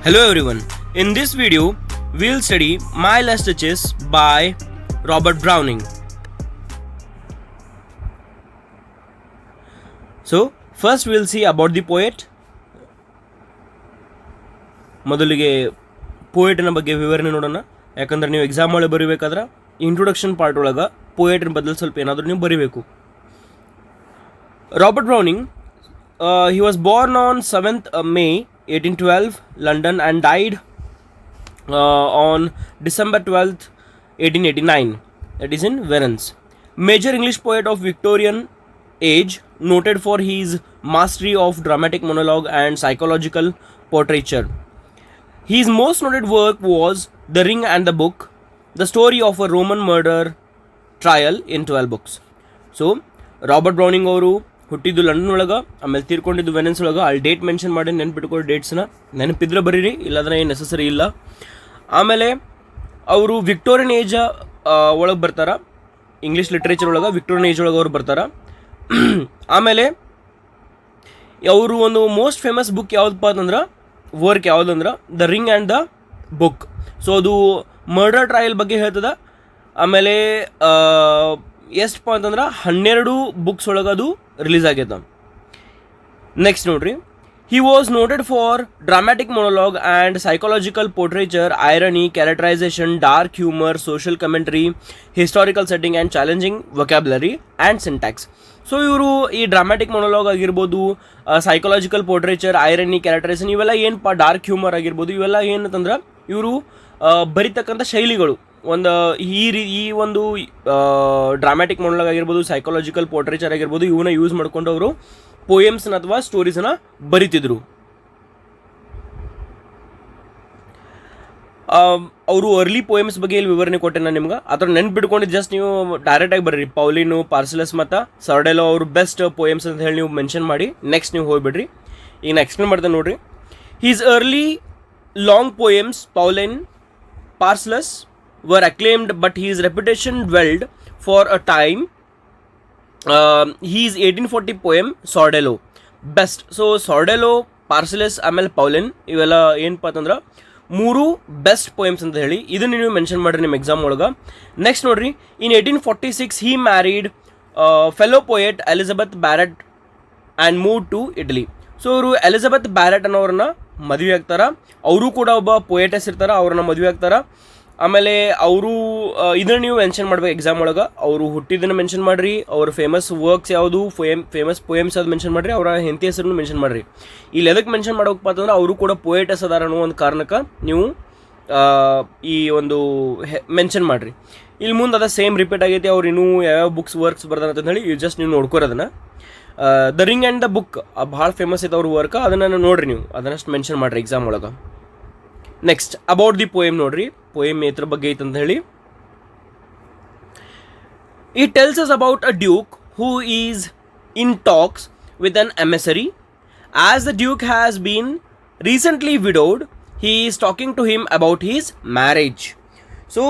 Hello everyone, in this video we'll study My Last Duchess by Robert Browning. So first we'll see about the poet. ಮೊದಲಿಗೆ ಪೋಯೆಟ್ನ ಬಗ್ಗೆ ವಿವರಣೆ ನೋಡೋಣ. ಯಾಕಂದ್ರೆ ನೀವು exam ಒಳಗೆ ಬರೀಬೇಕಾದ್ರೆ ಇಂಟ್ರೊಡಕ್ಷನ್ ಪಾರ್ಟ್ ಒಳಗೆ ಪೋಯೆಟ್ನ ಬದಲು ಸ್ವಲ್ಪ ಏನಾದರೂ ನೀವು ಬರೀಬೇಕು. Robert Browning he was born on 7th May 1812 London and died on December 12th 1889, that is in Venice. Major English poet of Victorian age, noted for his mastery of dramatic monologue and psychological portraiture. His most noted work was The Ring and the Book, the story of a Roman murder trial in 12 books. So Robert Browning ಅವರು ಹುಟ್ಟಿದ್ದು London ಒಳಗೆ, ಆಮೇಲೆ ತೀರ್ಕೊಂಡಿದ್ದು ವೆನೆನ್ಸ್ ಒಳಗೆ. ಅಲ್ಲಿ date mention ಮಾಡಿ ನೆನ್ಪಿಟ್ಕೊಳ್ಳಿ, ಡೇಟ್ಸ್ನ ನೆನಪಿದ್ರೆ ಬರೀರಿ, ಇಲ್ಲಾಂದ್ರೆ ಏನು ನೆಸಸರಿ ಇಲ್ಲ. ಆಮೇಲೆ ಅವರು ವಿಕ್ಟೋರಿಯನ್ ಏಜ್ ಒಳಗೆ ಬರ್ತಾರೆ, ಇಂಗ್ಲೀಷ್ ಲಿಟ್ರೇಚರ್ ಒಳಗೆ ವಿಕ್ಟೋರಿಯನ್ ಏಜ್ ಒಳಗೆ ಅವ್ರು ಬರ್ತಾರೆ. ಆಮೇಲೆ ಅವರು ಒಂದು ಮೋಸ್ಟ್ ಫೇಮಸ್ ಬುಕ್ ಯಾವುದಪ್ಪ ಅಂತಂದ್ರೆ, ವರ್ಕ್ ಯಾವುದಂದ್ರೆ the ring and the book. So ಅದು ಮರ್ಡರ್ ಟ್ರಯಲ್ ಬಗ್ಗೆ ಹೇಳ್ತದೆ. ಆಮೇಲೆ ಎಷ್ಟಪ್ಪ ಅಂತಂದ್ರೆ 12 ಬುಕ್ಸ್ ಒಳಗೆ ಅದು ರಿಲೀಸ್ ಆಗೈತೆ. ನೆಕ್ಸ್ಟ್ ನೋಡ್ರಿ, he was noted for dramatic monologue and psychological portraiture, irony, characterization, dark humor, social commentary, historical setting and challenging vocabulary and syntax. So ಇವರು ಈ ಡ್ರಾಮ್ಯಾಟಿಕ್ ಮೊನೋಲಾಗ್ ಆಗಿರ್ಬೋದು, ಸೈಕಾಲಜಿಕಲ್ ಪೋರ್ಟ್ರೇಚರ್, ಐರನಿ, ಕ್ಯಾರೆಕ್ಟರೈಸೇಷನ್, ಇವೆಲ್ಲ ಏನಪ್ಪ, ಡಾರ್ಕ್ ಹ್ಯೂಮರ್ ಆಗಿರ್ಬೋದು, ಇವೆಲ್ಲ ಏನಂತಂದ್ರೆ ಇವರು ಬರಿತಕ್ಕಂಥ ಶೈಲಿಗಳು. ಈ ಒಂದು ಡ್ರಾಮ್ಯಾಟಿಕ್ ಮೊನೋಲಾಗ್ ಆಗಿರ್ಬೋದು, ಸೈಕಾಲಜಿಕಲ್ ಪೋರ್ಟ್ರೇಚರ್ ಆಗಿರ್ಬೋದು, ಇವನ್ನ ಯೂಸ್ ಮಾಡ್ಕೊಂಡು ಅವರು ಪೋಯಮ್ಸ್ನ ಅಥವಾ ಸ್ಟೋರೀಸನ್ನ ಬರಿತಿದ್ರು. ಅವರು ಅರ್ಲಿ ಪೋಯಮ್ಸ್ ಬಗ್ಗೆ ಇಲ್ಲಿ ವಿವರಣೆ ಕೊಟ್ಟೆ ನಾನು ನಿಮ್ಗೆ. ಅದರ ನೆನ್ಪಿಟ್ಕೊಂಡು ಜಸ್ಟ್ ನೀವು ಡೈರೆಕ್ಟಾಗಿ ಬರ್ರಿ. ಪೌಲಿನು, ಪಾರ್ಸಿಲಸ್ ಮತ್ತು ಸಾರ್ಡೆಲೋ ಅವರು ಬೆಸ್ಟ್ ಪೋಯಮ್ಸ್ ಅಂತ ಹೇಳಿ ನೀವು ಮೆನ್ಷನ್ ಮಾಡಿ ನೆಕ್ಸ್ಟ್ ನೀವು ಹೋಗ್ಬಿಡ್ರಿ. ಈಗ ನಾನು ಎಕ್ಸ್ಪ್ಲೇನ್ ಮಾಡ್ತೇನೆ ನೋಡ್ರಿ. His early long poems Pauline, Paracelsus were acclaimed, but his reputation dwelled for a time. His 1840 poem Sordello best. So Sordello, Paracelsus ಆಮೇಲೆ ಪೌಲಿನ್ ಇವೆಲ್ಲ ಏನಪ್ಪ ಅಂತಂದ್ರೆ 3 ಬೆಸ್ಟ್ ಪೋಯಮ್ಸ್ ಅಂತ ಹೇಳಿ ಇದನ್ನು ನೀವು ಮೆನ್ಷನ್ ಮಾಡಿರಿ ನಿಮ್ಮ ಎಕ್ಸಾಮ್ ಒಳಗೆ. ನೆಕ್ಸ್ಟ್ ನೋಡ್ರಿ, in 1846 he married fellow poet Elizabeth Barrett and move to Italy. So ಅವರು ಎಲಿಜಬೆತ್ ಬ್ಯಾರೆಟ್ ಅನ್ನೋರನ್ನ ಮದುವೆ ಆಗ್ತಾರೆ. ಅವರು ಕೂಡ ಒಬ್ಬ ಪೋಯೆಟಸ್ ಇರ್ತಾರೆ, ಅವ್ರನ್ನ ಮದುವೆ ಆಗ್ತಾರೆ. ಆಮೇಲೆ ಅವರು ಇದನ್ನು ನೀವು ಮೆನ್ಷನ್ ಮಾಡ್ಬೇಕು ಎಕ್ಸಾಮ್ ಒಳಗೆ. ಅವರು ಹುಟ್ಟಿದ್ದನ್ನು ಮೆನ್ಷನ್ ಮಾಡಿರಿ, ಅವ್ರ ಫೇಮಸ್ ವರ್ಕ್ಸ್ ಯಾವುದು, ಫೇಮಸ್ ಪೋಯಮ್ಸ್ ಯಾವ್ದು ಮೆನ್ಷನ್ ಮಾಡಿರಿ, ಅವರ ಹೆಂಡತಿ ಹೆಸರನ್ನು ಮೆನ್ಷನ್ ಮಾಡಿರಿ. ಇಲ್ಲಿ ಎದಕ್ಕೆ ಮೆನ್ಷನ್ ಮಾಡೋಕಪ್ಪ ಅಂತಂದ್ರೆ ಅವರು ಕೂಡ ಪೋಯೆಟಸ್ ಅದಾರ ಅನ್ನೋ ಒಂದು ಕಾರಣಕ್ಕೆ ನೀವು ಈ ಒಂದು ಮೆನ್ಷನ್ ಮಾಡಿರಿ. ಇಲ್ಲಿ ಮುಂದೆ ಅದ ಸೇಮ್ ರಿಪೀಟ್ ಆಗೈತಿ. ಅವ್ರು ಇನ್ನೂ ಯಾವ್ಯಾವ ಬುಕ್ಸ್ ವರ್ಕ್ಸ್ ಬರ್ದಾರ ಅಂತ ಹೇಳಿ ಜಸ್ಟ್ ನೀವು ನೋಡ್ಕೊರೋದನ್ನ. The ring and the book ಭಾಳ ಫೇಮಸ್ ಐತೆ ಅವ್ರ ವರ್ಕ್, ಅದನ್ನು ನೋಡಿರಿ ನೀವು, ಅದನ್ನಷ್ಟು ಮೆನ್ಷನ್ ಮಾಡಿರಿ ಎಕ್ಸಾಮ್ ಒಳಗೆ. ನೆಕ್ಸ್ಟ್ ಅಬೌಟ್ ದಿ ಪೋಯಮ್ ನೋಡ್ರಿ, ಪೋಯಮ್ ಎದ್ರ ಬಗ್ಗೆ ಐತೆ ಅಂತ ಹೇಳಿ. It tells us about a duke who is in talks with an emissary. As the duke has been recently widowed, he is talking to him about his marriage. So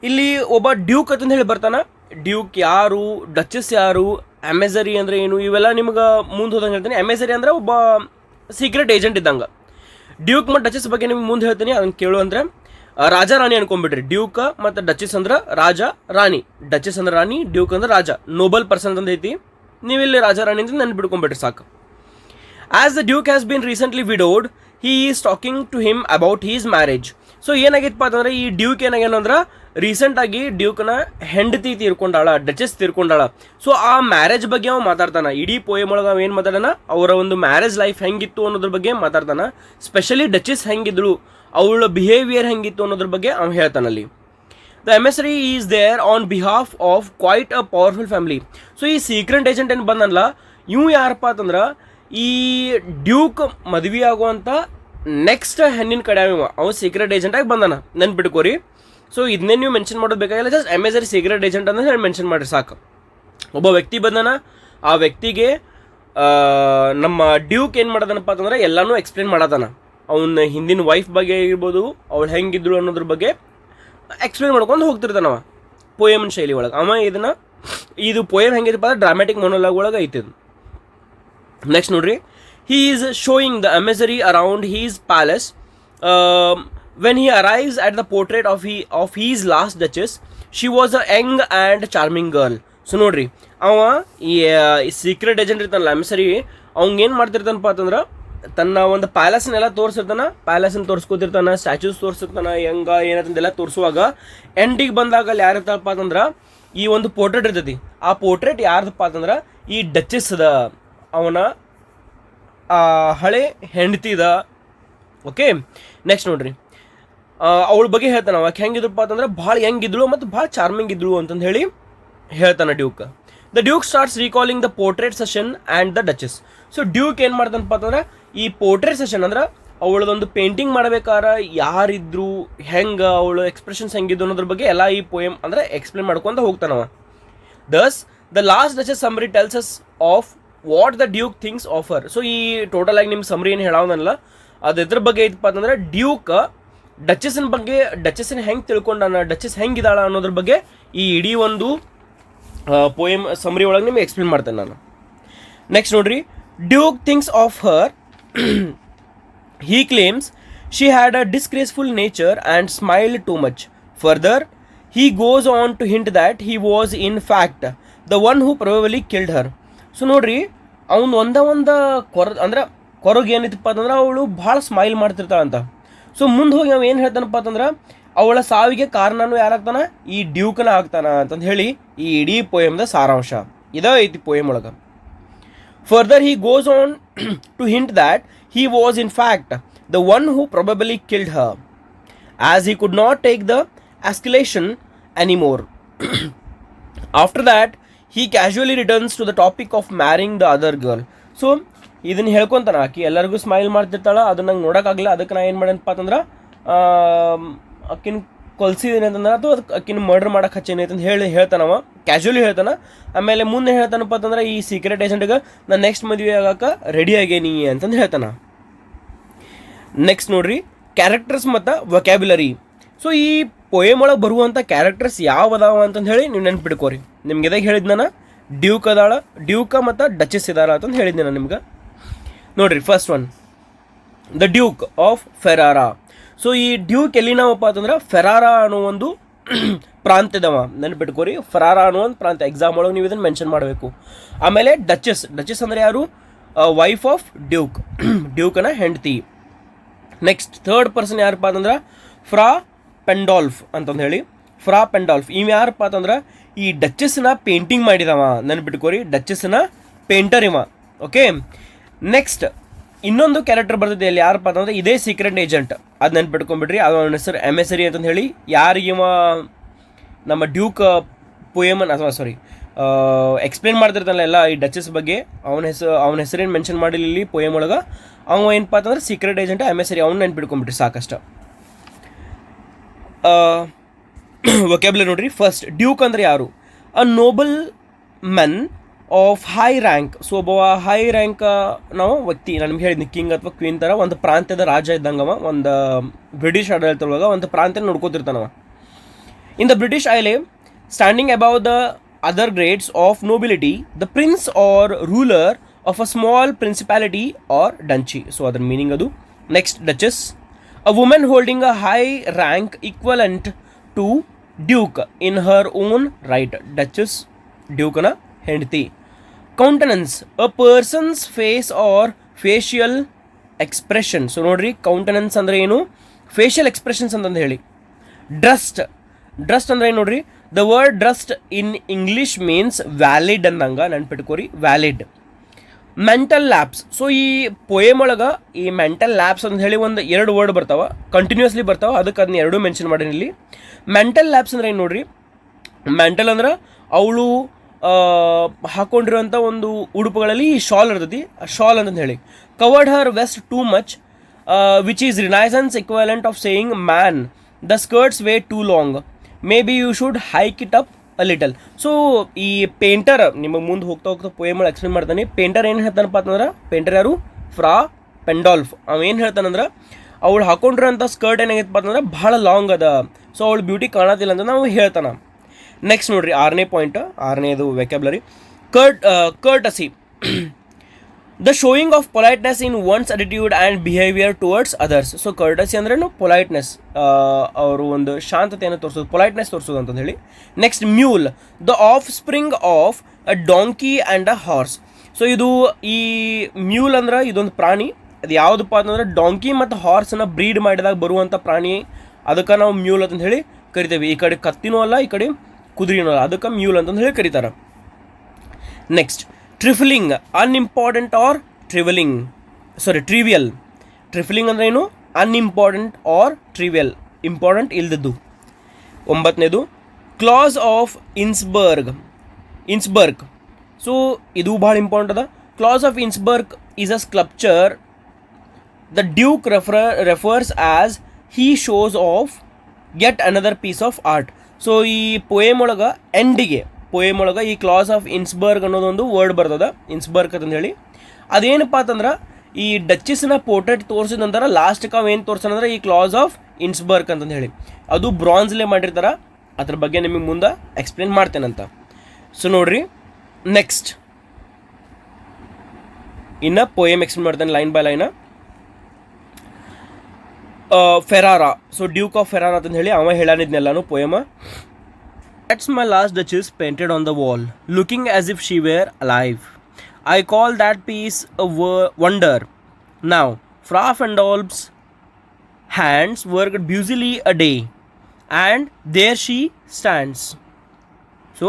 ಇಲ್ಲಿ ಒಬ್ಬ Duke ಅಂತ ಹೇಳಿ ಬರ್ತಾನೆ. ಡ್ಯೂಕ್ ಯಾರು, ಡಚಸ್ ಯಾರು, ಎಮೆಸರಿ ಅಂದರೆ ಏನು, ಇವೆಲ್ಲ ನಿಮ್ಗೆ ಮುಂದೆ ಹೋದಂಗೆ ಹೇಳ್ತೀನಿ. ಎಮೆಸರಿ ಅಂದರೆ ಒಬ್ಬ ಸೀಕ್ರೆಟ್ ಏಜೆಂಟ್ ಇದ್ದಂಗೆ. ಡ್ಯೂಕ್ ಮತ್ತು ಡಚಸ್ ಬಗ್ಗೆ ನಿಮ್ಗೆ ಮುಂದೆ ಹೇಳ್ತೀನಿ, ಅದನ್ನು ಕೇಳು. ಅಂದರೆ ರಾಜ ರಾಣಿ ಅನ್ಕೊಂಡ್ಬಿಡ್ರಿ. ಡ್ಯೂಕ್ ಮತ್ತು ಡಚಸ್ ಅಂದ್ರೆ ರಾಜ ರಾಣಿ, ಡಚಸ್ ಅಂದ್ರೆ ರಾಣಿ, ಡ್ಯೂಕ್ ಅಂದ್ರೆ ರಾಜ, ನೋಬಲ್ ಪರ್ಸನ್ ಅಂತ ಐತಿ. ನೀವಿಲ್ಲಿ ರಾಜ ರಾಣಿ ಅಂತ ನೆನ್ಪಿಟ್ಕೊಂಡ್ಬಿಟ್ರಿ ಸಾಕು. As the duke has been recently widowed, he is talking to him about his marriage. So ಏನಾಗಿತ್ತಪ್ಪ ಅಂತಂದ್ರೆ, ಈ ಡ್ಯೂಕ್ ಏನಾಗೇನಂದ್ರೆ ರೀಸೆಂಟಾಗಿ ಡ್ಯೂಕ್ನ ಹೆಂಡತಿ ತೀರ್ಕೊಂಡಾಳ, ಡಚಸ್ ತೀರ್ಕೊಂಡಾಳ. ಸೊ ಆ ಮ್ಯಾರೇಜ್ ಬಗ್ಗೆ ಅವ ಮಾತಾಡ್ತಾನೆ. ಇಡೀ ಪೋಯಮ್ ಒಳಗೆ ಅವ ಏನು ಮಾತಾಡೋಣ, ಅವರ ಒಂದು ಮ್ಯಾರೇಜ್ ಲೈಫ್ ಹೆಂಗಿತ್ತು ಅನ್ನೋದ್ರ ಬಗ್ಗೆ ಮಾತಾಡ್ತಾನೆ. ಸ್ಪೆಷಲಿ ಡಚಸ್ ಹೆಂಗಿದ್ಳು, ಅವಳ ಬಿಹೇವಿಯರ್ ಹೆಂಗಿತ್ತು ಅನ್ನೋದ್ರ ಬಗ್ಗೆ ಅವ್ನು ಹೇಳ್ತಾನಲ್ಲಿ. The emissary is there on behalf of quite a powerful family. So ಈ ಸೀಕ್ರೆಟ್ ಏಜೆಂಟ್ ಏನು ಬಂದಲ್ಲ, ಇವು ಯಾರಪ್ಪ ಅಂತಂದ್ರೆ ಈ ಡ್ಯೂಕ್ ಮದುವೆ ಆಗುವಂಥ ನೆಕ್ಸ್ಟ್ ಹೆಣ್ಣಿನ ಕಡೆ ಅವ ಸೀಕ್ರೆಟ್ ಏಜೆಂಟಾಗಿ ಬಂದಾನ, ನೆನ್ಪಿಟ್ಕೋರಿ. ಸೊ ಇದನ್ನೇ ನೀವು ಮೆನ್ಷನ್ ಮಾಡೋದು ಬೇಕಾಗಿಲ್ಲ, ಜಸ್ಟ್ ಎಮೆಸರಿ ಸೀಕ್ರೆಟ್ ಏಜೆಂಟ್ ಅಂತ ಹೇಳಿ ಮೆನ್ಷನ್ ಮಾಡಿರಿ ಸಾಕು. ಒಬ್ಬ ವ್ಯಕ್ತಿ ಬಂದಾನ, ಆ ವ್ಯಕ್ತಿಗೆ ನಮ್ಮ ಡ್ಯೂಕ್ ಏನು ಮಾಡೋದನಪ್ಪ ಅಂತಂದ್ರೆ ಎಲ್ಲನೂ ಎಕ್ಸ್ಪ್ಲೇನ್ ಮಾಡತಾನ. ಅವನ ಹಿಂದಿನ ವೈಫ್ ಬಗ್ಗೆ ಆಗಿರ್ಬೋದು, ಅವಳು ಹೆಂಗಿದ್ಳು ಅನ್ನೋದ್ರ ಬಗ್ಗೆ ಎಕ್ಸ್ಪ್ಲೇನ್ ಮಾಡ್ಕೊಂಡು ಹೋಗ್ತಿರ್ತಾನವ ಪೋಯಮನ್ ಶೈಲಿ ಒಳಗೆ. ಇದು ಪೋಯಮ್ ಹೆಂಗಿದಪ್ಪ ಅಂದ್ರೆ ಡ್ರಾಮ್ಯಾಟಿಕ್ ಮೊನೋಲಾಗ್ ಒಳಗೆ ಐತಿ. ನೆಕ್ಸ್ಟ್ ನೋಡ್ರಿ, he is showing the emissary around his palace when he arrives at the portrait of his last duchess, she was a young and charming girl. So ನೋಡ್ರಿ, ಅವ ಈ ಸೀಕ್ರೆಟ್ ಏಜೆಂಟ್ ಇರ್ತಾನಲ್ಲ ಎಮಿಸರಿ, ಅವ್ನಿಗೆ ಏನು ಮಾಡ್ತಿರ್ತಾನಪ್ಪ ಅಂತಂದ್ರೆ ತನ್ನ ಒಂದು ಪ್ಯಾಲೇಸ್ನೆಲ್ಲ ತೋರಿಸಿರ್ತಾನ, ಪ್ಯಾಲೇಸನ್ನ ತೋರಿಸ್ಕೊತಿರ್ತಾನೆ, ಸ್ಟ್ಯಾಚ್ಯೂಸ್ ತೋರಿಸಿರ್ತಾನೆ, ಹೆಂಗ ಏನಂತೆಲ್ಲ ತೋರಿಸುವಾಗ ಎಂಡಿಗೆ ಬಂದಾಗ ಅಲ್ಲಿ ಯಾರು ಇರ್ತಾರಪ್ಪ ಅಂತಂದ್ರೆ ಈ ಒಂದು ಪೋರ್ಟ್ರೇಟ್ ಇರ್ತೈತಿ. ಆ ಪೋರ್ಟ್ರೇಟ್ ಯಾರ್ದಪ್ಪ ಅಂತಂದ್ರೆ ಈ ಡಚಸ್ ಅದ, ಅವನ ಹಳೆ ಹೆಂಡತಿದ. ಓಕೆ, ನೆಕ್ಸ್ಟ್ ನೋಡ್ರಿ, ಅವಳ ಬಗ್ಗೆ ಹೇಳ್ತಾನೆ. ಅವಾಗ ಹೆಂಗಿದ್ರಪ್ಪ ಅಂತಂದ್ರೆ ಭಾಳ ಹೆಂಗಿದ್ಳು ಮತ್ತು ಭಾಳ ಚಾರ್ಮಿಂಗ್ ಇದ್ಳು ಅಂತಂದು ಹೇಳಿ ಹೇಳ್ತಾನೆ duke. The duke starts recalling the portrait session and the duchess. So duke ಏನು ಮಾಡ್ತಾನಪ್ಪ ಅಂತಂದ್ರೆ ಈ ಪೋರ್ಟ್ರೇಟ್ ಸೆಷನ್ ಅಂದ್ರೆ ಅವಳದೊಂದು ಪೇಂಟಿಂಗ್ ಮಾಡ್ಬೇಕಾದ್ರೆ ಯಾರಿದ್ರು, ಹೆಂಗೆ ಅವಳು ಎಕ್ಸ್ಪ್ರೆಷನ್ಸ್ ಹೆಂಗಿದ್ದು ಅನ್ನೋದ್ರ ಬಗ್ಗೆ ಎಲ್ಲ ಈ ಪೋಯಮ್ ಅಂದರೆ ಎಕ್ಸ್ಪ್ಲೇನ್ ಮಾಡ್ಕೊಂತ ಹೋಗ್ತಾನವ. Thus the last duchess summary tells us of what the duke things offer. So ಈ ಟೋಟಲ್ ಆಗಿ ನಿಮ್ಮ ಸಮ್ರಿ ಏನು ಹೇಳೋನಲ್ಲ ಅದು ಎದ್ರ ಬಗ್ಗೆ ಐತಪ್ಪ ಅಂತಂದ್ರೆ ಡ್ಯೂಕ್ ಡಚಸ್ಸಿನ ಬಗ್ಗೆ, ಡಚಸ್ಸಿನ ಹೆಂಗೆ ತಿಳ್ಕೊಂಡಾನ, ಡಚಸ್ ಹೆಂಗಿದಾಳ ಅನ್ನೋದ್ರ ಬಗ್ಗೆ ಈ ಇಡೀ ಒಂದು ಪೋಯಮ್ ಸಮ್ರಿ ಒಳಗೆ ನಿಮ್ಗೆ ಎಕ್ಸ್ಪ್ಲೇನ್ ಮಾಡ್ತೇನೆ ನಾನು. ನೆಕ್ಸ್ಟ್ ನೋಡ್ರಿ, Duke thinks of her, he claims she had a disgraceful nature and smiled too much. Further, he goes on to hint that he was in fact the one who probably killed her. So ನೋಡ್ರಿ, ಅವನು ಒಂದು ಕೊರಗೆ ಏನಿತ್ತಪ್ಪ ಅಂತಂದ್ರೆ ಅವಳು ಭಾಳ smile ಮಾಡ್ತಿರ್ತಾಳಂತ. So ಮುಂದೆ ಹೋಗಿ ನಾವು ಏನು ಹೇಳ್ತಾನಪ್ಪ ಅಂತಂದ್ರೆ ಅವಳ ಸಾವಿಗೆ ಕಾರಣನೂ ಯಾರಾಗ್ತಾನ, ಈ ಡ್ಯೂಕನ ಆಗ್ತಾನ ಅಂತಂದು ಹೇಳಿ ಈ ಇಡೀ ಪೋಯಮ್ದ ಸಾರಾಂಶ ಇದ ಐತಿ ಪೋಯಮ್ ಒಳಗೆ. Further, he goes on to hint that he was in fact the one who probably killed her, as he could not take the escalation anymore. After that, he casually returns to the topic of marrying the other girl. So, ಇದನ್ನು ಹೇಳ್ಕೊತಾನ, ಆಕಿ ಎಲ್ಲರಿಗೂ smile ಮಾಡ್ತಿರ್ತಾಳೆ, ಅದನ್ನ ನಂಗೆ ನೋಡೋಕ್ಕಾಗಲ್ಲ, ಅದಕ್ಕೆ ನಾ ಏನು ಮಾಡೇನಪ್ಪ ಅಂತಂದ್ರೆ ಅಕ್ಕಿನ ಕೊಲ್ಸಿದ್ದೀನಿ ಅಂತಂದ್ರೆ ಅಥವಾ ಅದಕ್ಕೆ ಅಕ್ಕಿನ ಮರ್ಡರ್ ಮಾಡೋಕೆ ಹಚ್ಚೇನಿ ಅಂತ ಹೇಳ್ತಾನವ, ಕ್ಯಾಶುವಲಿ ಹೇಳ್ತಾನೆ. ಆಮೇಲೆ ಮುಂದೆ ಹೇಳ್ತಾನಪ್ಪ ಅಂತಂದ್ರೆ ಈ ಸೀಕ್ರೆಟ್ ಏಜೆಂಟ್ಗೆ ನಾನು ನೆಕ್ಸ್ಟ್ ಮದುವೆ ಆಗಕ್ಕೆ ರೆಡಿ ಆಗೇನಿ ಅಂತಂದು ಹೇಳ್ತಾನೆ. ನೆಕ್ಸ್ಟ್ ನೋಡ್ರಿ, ಕ್ಯಾರೆಕ್ಟರ್ಸ್ ಮತ್ತು ವೊಕ್ಯಾಬ್ಯುಲರಿ. ಸೊ ಈ ಪೋಯಮ್ ಒಳಗೆ ಬರುವಂಥ ಕ್ಯಾರೆಕ್ಟರ್ಸ್ ಯಾವ ಅದಾವ ಅಂತಂದು ಹೇಳಿ ನೀವು ನೆನ್ಪಿಡ್ಕೋರಿ. ನಿಮ್ಗೆ ಎದಾಗ ಹೇಳಿದ್ ನಾನು ಡ್ಯೂಕ್ ಅದಾಳ, ಡ್ಯೂಕ ಮತ್ತು ಡಚಸ್ ಇದಾಳ ಅಂತಂದು ಹೇಳಿದ್ದೆ ನಾನು ನಿಮ್ಗೆ. ನೋಡ್ರಿ, first one the duke of Ferrara. So ಈ ಡ್ಯೂಕ್ ಎಲ್ಲಿನವಪ್ಪ ಅಂತಂದ್ರೆ ಫೆರಾರಾ ಅನ್ನೋ ಒಂದು ಪ್ರಾಂತ್ಯದವ, ನೆನ್ಪಿಟ್ಕೋರಿ. ಫೆರಾರಾ ಅನ್ನೋ ಒಂದು ಪ್ರಾಂತ್ಯ, ಎಕ್ಸಾಮ್ ಒಳಗೆ ನೀವು ಇದನ್ನು ಮೆನ್ಷನ್ ಮಾಡಬೇಕು. ಆಮೇಲೆ ಡಚಸ್, ಡಚಸ್ ಅಂದರೆ ಯಾರು, ವೈಫ್ ಆಫ್ ಡ್ಯೂಕ್, ಡ್ಯೂಕನ ಹೆಂಡತಿ. ನೆಕ್ಸ್ಟ್ ಥರ್ಡ್ ಪರ್ಸನ್ ಯಾರಪ್ಪ ಅಂತಂದ್ರೆ ಫ್ರಾ ಪೆಂಡಾಲ್ಫ್ ಅಂತಂದು ಹೇಳಿ. ಫ್ರಾ ಪೆಂಡಾಲ್ಫ್ ಇವ್ ಯಾರಪ್ಪ ಅಂತಂದ್ರೆ ಈ ಡಚಸ್ನ ಪೇಂಟಿಂಗ್ ಮಾಡಿದವ, ನೆನ್ಪಿಟ್ಕೋರಿ. ಡಚಸ್ನ ಪೇಂಟರ್ ಇವ. ಓಕೆ, ನೆಕ್ಸ್ಟ್ ಇನ್ನೊಂದು ಕ್ಯಾರೆಕ್ಟರ್ ಬರ್ತದೆ ಅಲ್ಲಿ, ಯಾರಪ್ಪ ಅಂತಂದ್ರೆ ಇದೇ ಸೀಕ್ರೆಟ್ ಏಜೆಂಟ್, ಅದು ನೆನ್ಪಿಟ್ಕೊಂಡ್ಬಿಡ್ರಿ. ಅದು ಅವನ ಹೆಸರು ಎಮೆಸರಿ ಅಂತಂದು ಹೇಳಿ. ಯಾರಿಗಿವ ನಮ್ಮ ಡ್ಯೂಕ್ ಪೋಯಮನ್ ಅಥವಾ ಸಾರಿ ಎಕ್ಸ್ಪ್ಲೇನ್ ಮಾಡ್ತಿರ್ತಾನಲ್ಲ ಎಲ್ಲ ಈ ಡಚಸ್ ಬಗ್ಗೆ, ಅವನ ಹೆಸರೇನು ಮೆನ್ಷನ್ ಮಾಡಿಲ್ಲ ಇಲ್ಲಿ ಪೋಯಮ್ ಒಳಗೆ. ಅವ ಏನಪ್ಪ ಅಂತಂದ್ರೆ ಸೀಕ್ರೆಟ್ ಏಜೆಂಟ್ ಎಮೆಸರಿ, ಅವ್ನು ನೆನ್ಪಿಟ್ಕೊಂಡ್ಬಿಟ್ರಿ ಸಾಕಷ್ಟು. ವೊಕ್ಯಾಬ್ಯುಲರಿ ನೋಡ್ರಿ. ಫಸ್ಟ್, ಡ್ಯೂಕ್ ಅಂದರೆ ಯಾರು, a noble men of high rank. So ಒಬ್ಬ ಹೈ ರ್ಯಾಂಕ್ ನಾವು ವ್ಯಕ್ತಿ, ನಾನು ನಿಮ್ಗೆ ಹೇಳಿದ್ನಿ ಕಿಂಗ್ ಅಥವಾ ಕ್ವೀನ್ ಥರ ಒಂದು ಪ್ರಾಂತ್ಯದ ರಾಜ ಇದ್ದಂಗವ, ಒಂದು ಬ್ರಿಟಿಷ್ ಆಡಳಿತದೊಳಗೆ ಒಂದು ಪ್ರಾಂತ್ಯ ನೋಡ್ಕೋತಿರ್ತಾನವ. ಇನ್ ದ ಬ್ರಿಟಿಷ್ ಐಲೇವ್ standing above the other grades of nobility, the prince or ruler of a small principality or duchy. So ಅದರ ಮೀನಿಂಗ್ ಅದು. Next, duchess, a women holding a high rank equivalent to duke in her own right. Duchess ಡ್ಯೂಕನ ಹೆಂಡತಿ. Countenance, a person's face or facial expression. So ನೋಡ್ರಿ, countenance ಅಂದರೆ ಏನು, facial expressions ಅಂತಂದು ಹೇಳಿ. ಡ್ರಸ್ಟ್, ಡ್ರಸ್ಟ್ ಅಂದರೆ ಏನು ನೋಡ್ರಿ, the word durst in English means valid ಅಂದಂಗೆ ನೆನ್ಪಿಟ್ಕೋರಿ, ವ್ಯಾಲಿಡ್. Mental lapse. ಸೊ ಈ ಪೋಯಮ್ ಒಳಗೆ ಈ ಮೆಂಟಲ್ ಲ್ಯಾಪ್ಸ್ ಅಂತ ಹೇಳಿ ಒಂದು 2 ವರ್ಡ್ ಬರ್ತಾವೆ, ಕಂಟಿನ್ಯೂಸ್ಲಿ ಬರ್ತಾವೆ, ಅದಕ್ಕೆ ಅದನ್ನ 2 ಮೆನ್ಷನ್ ಮಾಡೀನಿ ಇಲ್ಲಿ. ಮೆಂಟಲ್ ಲ್ಯಾಪ್ಸ್ ಅಂದರೆ ಏನು ನೋಡ್ರಿ, ಮೆಂಟಲ್ ಅಂದ್ರೆ ಅವಳು ಹಾಕೊಂಡಿರುವಂಥ ಒಂದು ಉಡುಪುಗಳಲ್ಲಿ ಶಾಲ್ ಇರ್ತೈತಿ, ಶಾಲ್ ಅಂತಂದು ಹೇಳಿ. Covered her waist too much which is renaissance equivalent of saying man the skirt's way too long, maybe you should hike it up a little. So ಈ ಪೇಂಟರ್ ನಿಮಗೆ ಮುಂದೆ ಹೋಗ್ತಾ ಹೋಗ್ತಾ ಪೋಯಮ್ ಎಕ್ಸ್ಪ್ಲೇನ್ ಮಾಡ್ತಾನೆ. Painter ಏನು ಹೇಳ್ತಾನಪ್ಪ ಅಂತಂದ್ರೆ, painter ಯಾರು, ಫ್ರಾ ಪೆಂಡಾಲ್ಫ್. ಅವೇನು ಹೇಳ್ತಾನಂದ್ರೆ ಅವಳು ಹಾಕೊಂಡಿರೋಂಥ ಸ್ಕರ್ಟ್ ಏನಾಗೈತಪ್ಪ ಅಂತಂದ್ರೆ ಭಾಳ ಲಾಂಗ್ ಅದ, ಸೊ ಅವಳು ಬ್ಯೂಟಿ ಕಾಣತಿಲ್ಲ ಅಂತ ನಾವು ಹೇಳ್ತಾನೆ. ನೆಕ್ಸ್ಟ್ ನೋಡ್ರಿ, 6ನೇ ಪಾಯಿಂಟ್, 6ನೇದು vocabulary, courtesy. The showing of politeness in one's attitude and behaviour towards others. So courtesy ಅಂದ್ರೇನು ಪೊಲೈಟ್ನೆಸ್, ಅವರು ಒಂದು ಶಾಂತತೆಯನ್ನು ತೋರಿಸೋದು, ಪೊಲೈಟ್ನೆಸ್ ತೋರಿಸೋದು ಅಂತಂದು ಹೇಳಿ. Next mule, the offspring of a donkey and a horse. So ಇದು ಈ ಮ್ಯೂಲ್ ಅಂದ್ರೆ ಇದೊಂದು ಪ್ರಾಣಿ, ಅದು ಯಾವುದಪ್ಪ ಅಂತಂದ್ರೆ ಡಾಂಕಿ ಮತ್ತು ಹಾರ್ಸನ್ನು ಬ್ರೀಡ್ ಮಾಡಿದಾಗ ಬರುವಂಥ ಪ್ರಾಣಿ, ಅದಕ್ಕೆ ನಾವು ಮ್ಯೂಲ್ ಅಂತಂದು ಹೇಳಿ ಕರಿತೇವೆ. ಈ ಕಡೆ ಕತ್ತಿನೂ ಅಲ್ಲ, ಈ ಕಡೆ ಕುದುರೆನೂ ಅಲ್ಲ, ಅದಕ್ಕೆ ಮ್ಯೂಲ್ ಅಂತಂದು ಹೇಳಿ ಕರೀತಾರೆ. Next trifling, unimportant or trivialing, trivial. Trifling ಅಂದ್ರೆ ಏನು? ಅನ್ಇಂಪಾರ್ಟೆಂಟ್ ಆರ್ ಟ್ರಿವಿಯಲ್, ಇಂಪಾರ್ಟೆಂಟ್ ಇಲ್ದದ್ದು. 9ನೇದು ಕ್ಲಾಸ್ ಆಫ್ ಇನ್ಸ್ಬರ್ಗ್. ಸೊ ಇದು ಭಾಳ ಇಂಪಾರ್ಟೆಂಟ್ ಅದ. Claus of Innsbruck is a sculptor the duke refers as he shows off yet another piece of art. So ಈ poem ಒಳಗೆ ಎಂಡಿಗೆ ಈ ಕ್ಲಾಸ್ ಆಫ್ ಇನ್ಸ್ಬರ್ಗ್ ಅನ್ನೋದೊಂದು ವರ್ಡ್ ಬರ್ತದೆ, ಇನ್ಸ್ಬರ್ಗ್ ಅಂತಂದು ಹೇಳಿ. ಅದೇನಪ್ಪ ಅಂತಂದ್ರೆ ಈ ಡಚ್ಚಸ್ನ ಪೋರ್ಟ್ರೇಟ್ ತೋರಿಸಿದ ನಂತರ ಲಾಸ್ಟ್ಗೆ ಅವು ಏನು ತೋರಿಸೋಣಂದ್ರೆ ಈ ಕ್ಲಾಸ್ ಆಫ್ ಇನ್ಸ್ಬರ್ಗ್ ಅಂತಂದು ಹೇಳಿ. ಅದು ಬ್ರಾನ್ಸ್ಲೇ ಮಾಡಿರ್ತಾರೆ, ಅದ್ರ ಬಗ್ಗೆ ನಿಮಗೆ ಮುಂದೆ ಎಕ್ಸ್ಪ್ಲೇನ್ ಮಾಡ್ತೇನಂತ. ಸೊ ನೋಡ್ರಿ, ನೆಕ್ಸ್ಟ್ ಇನ್ನು ಪೋಯಮ್ ಎಕ್ಸ್ಪ್ಲೇನ್ ಮಾಡ್ತೇನೆ line by line. Ferrara, so duke of Ferrara ಅಂತಂದು ಹೇಳಿ ಅವ ಹೇಳಾನಿದ್ನೆಲ್ಲಾನು ಪೋಯಮ. That's my last Duchess painted on the wall, looking as if she were alive. I call that piece a wonder. Now, Fra Fendolf's hands worked busily a day, and there she stands. So,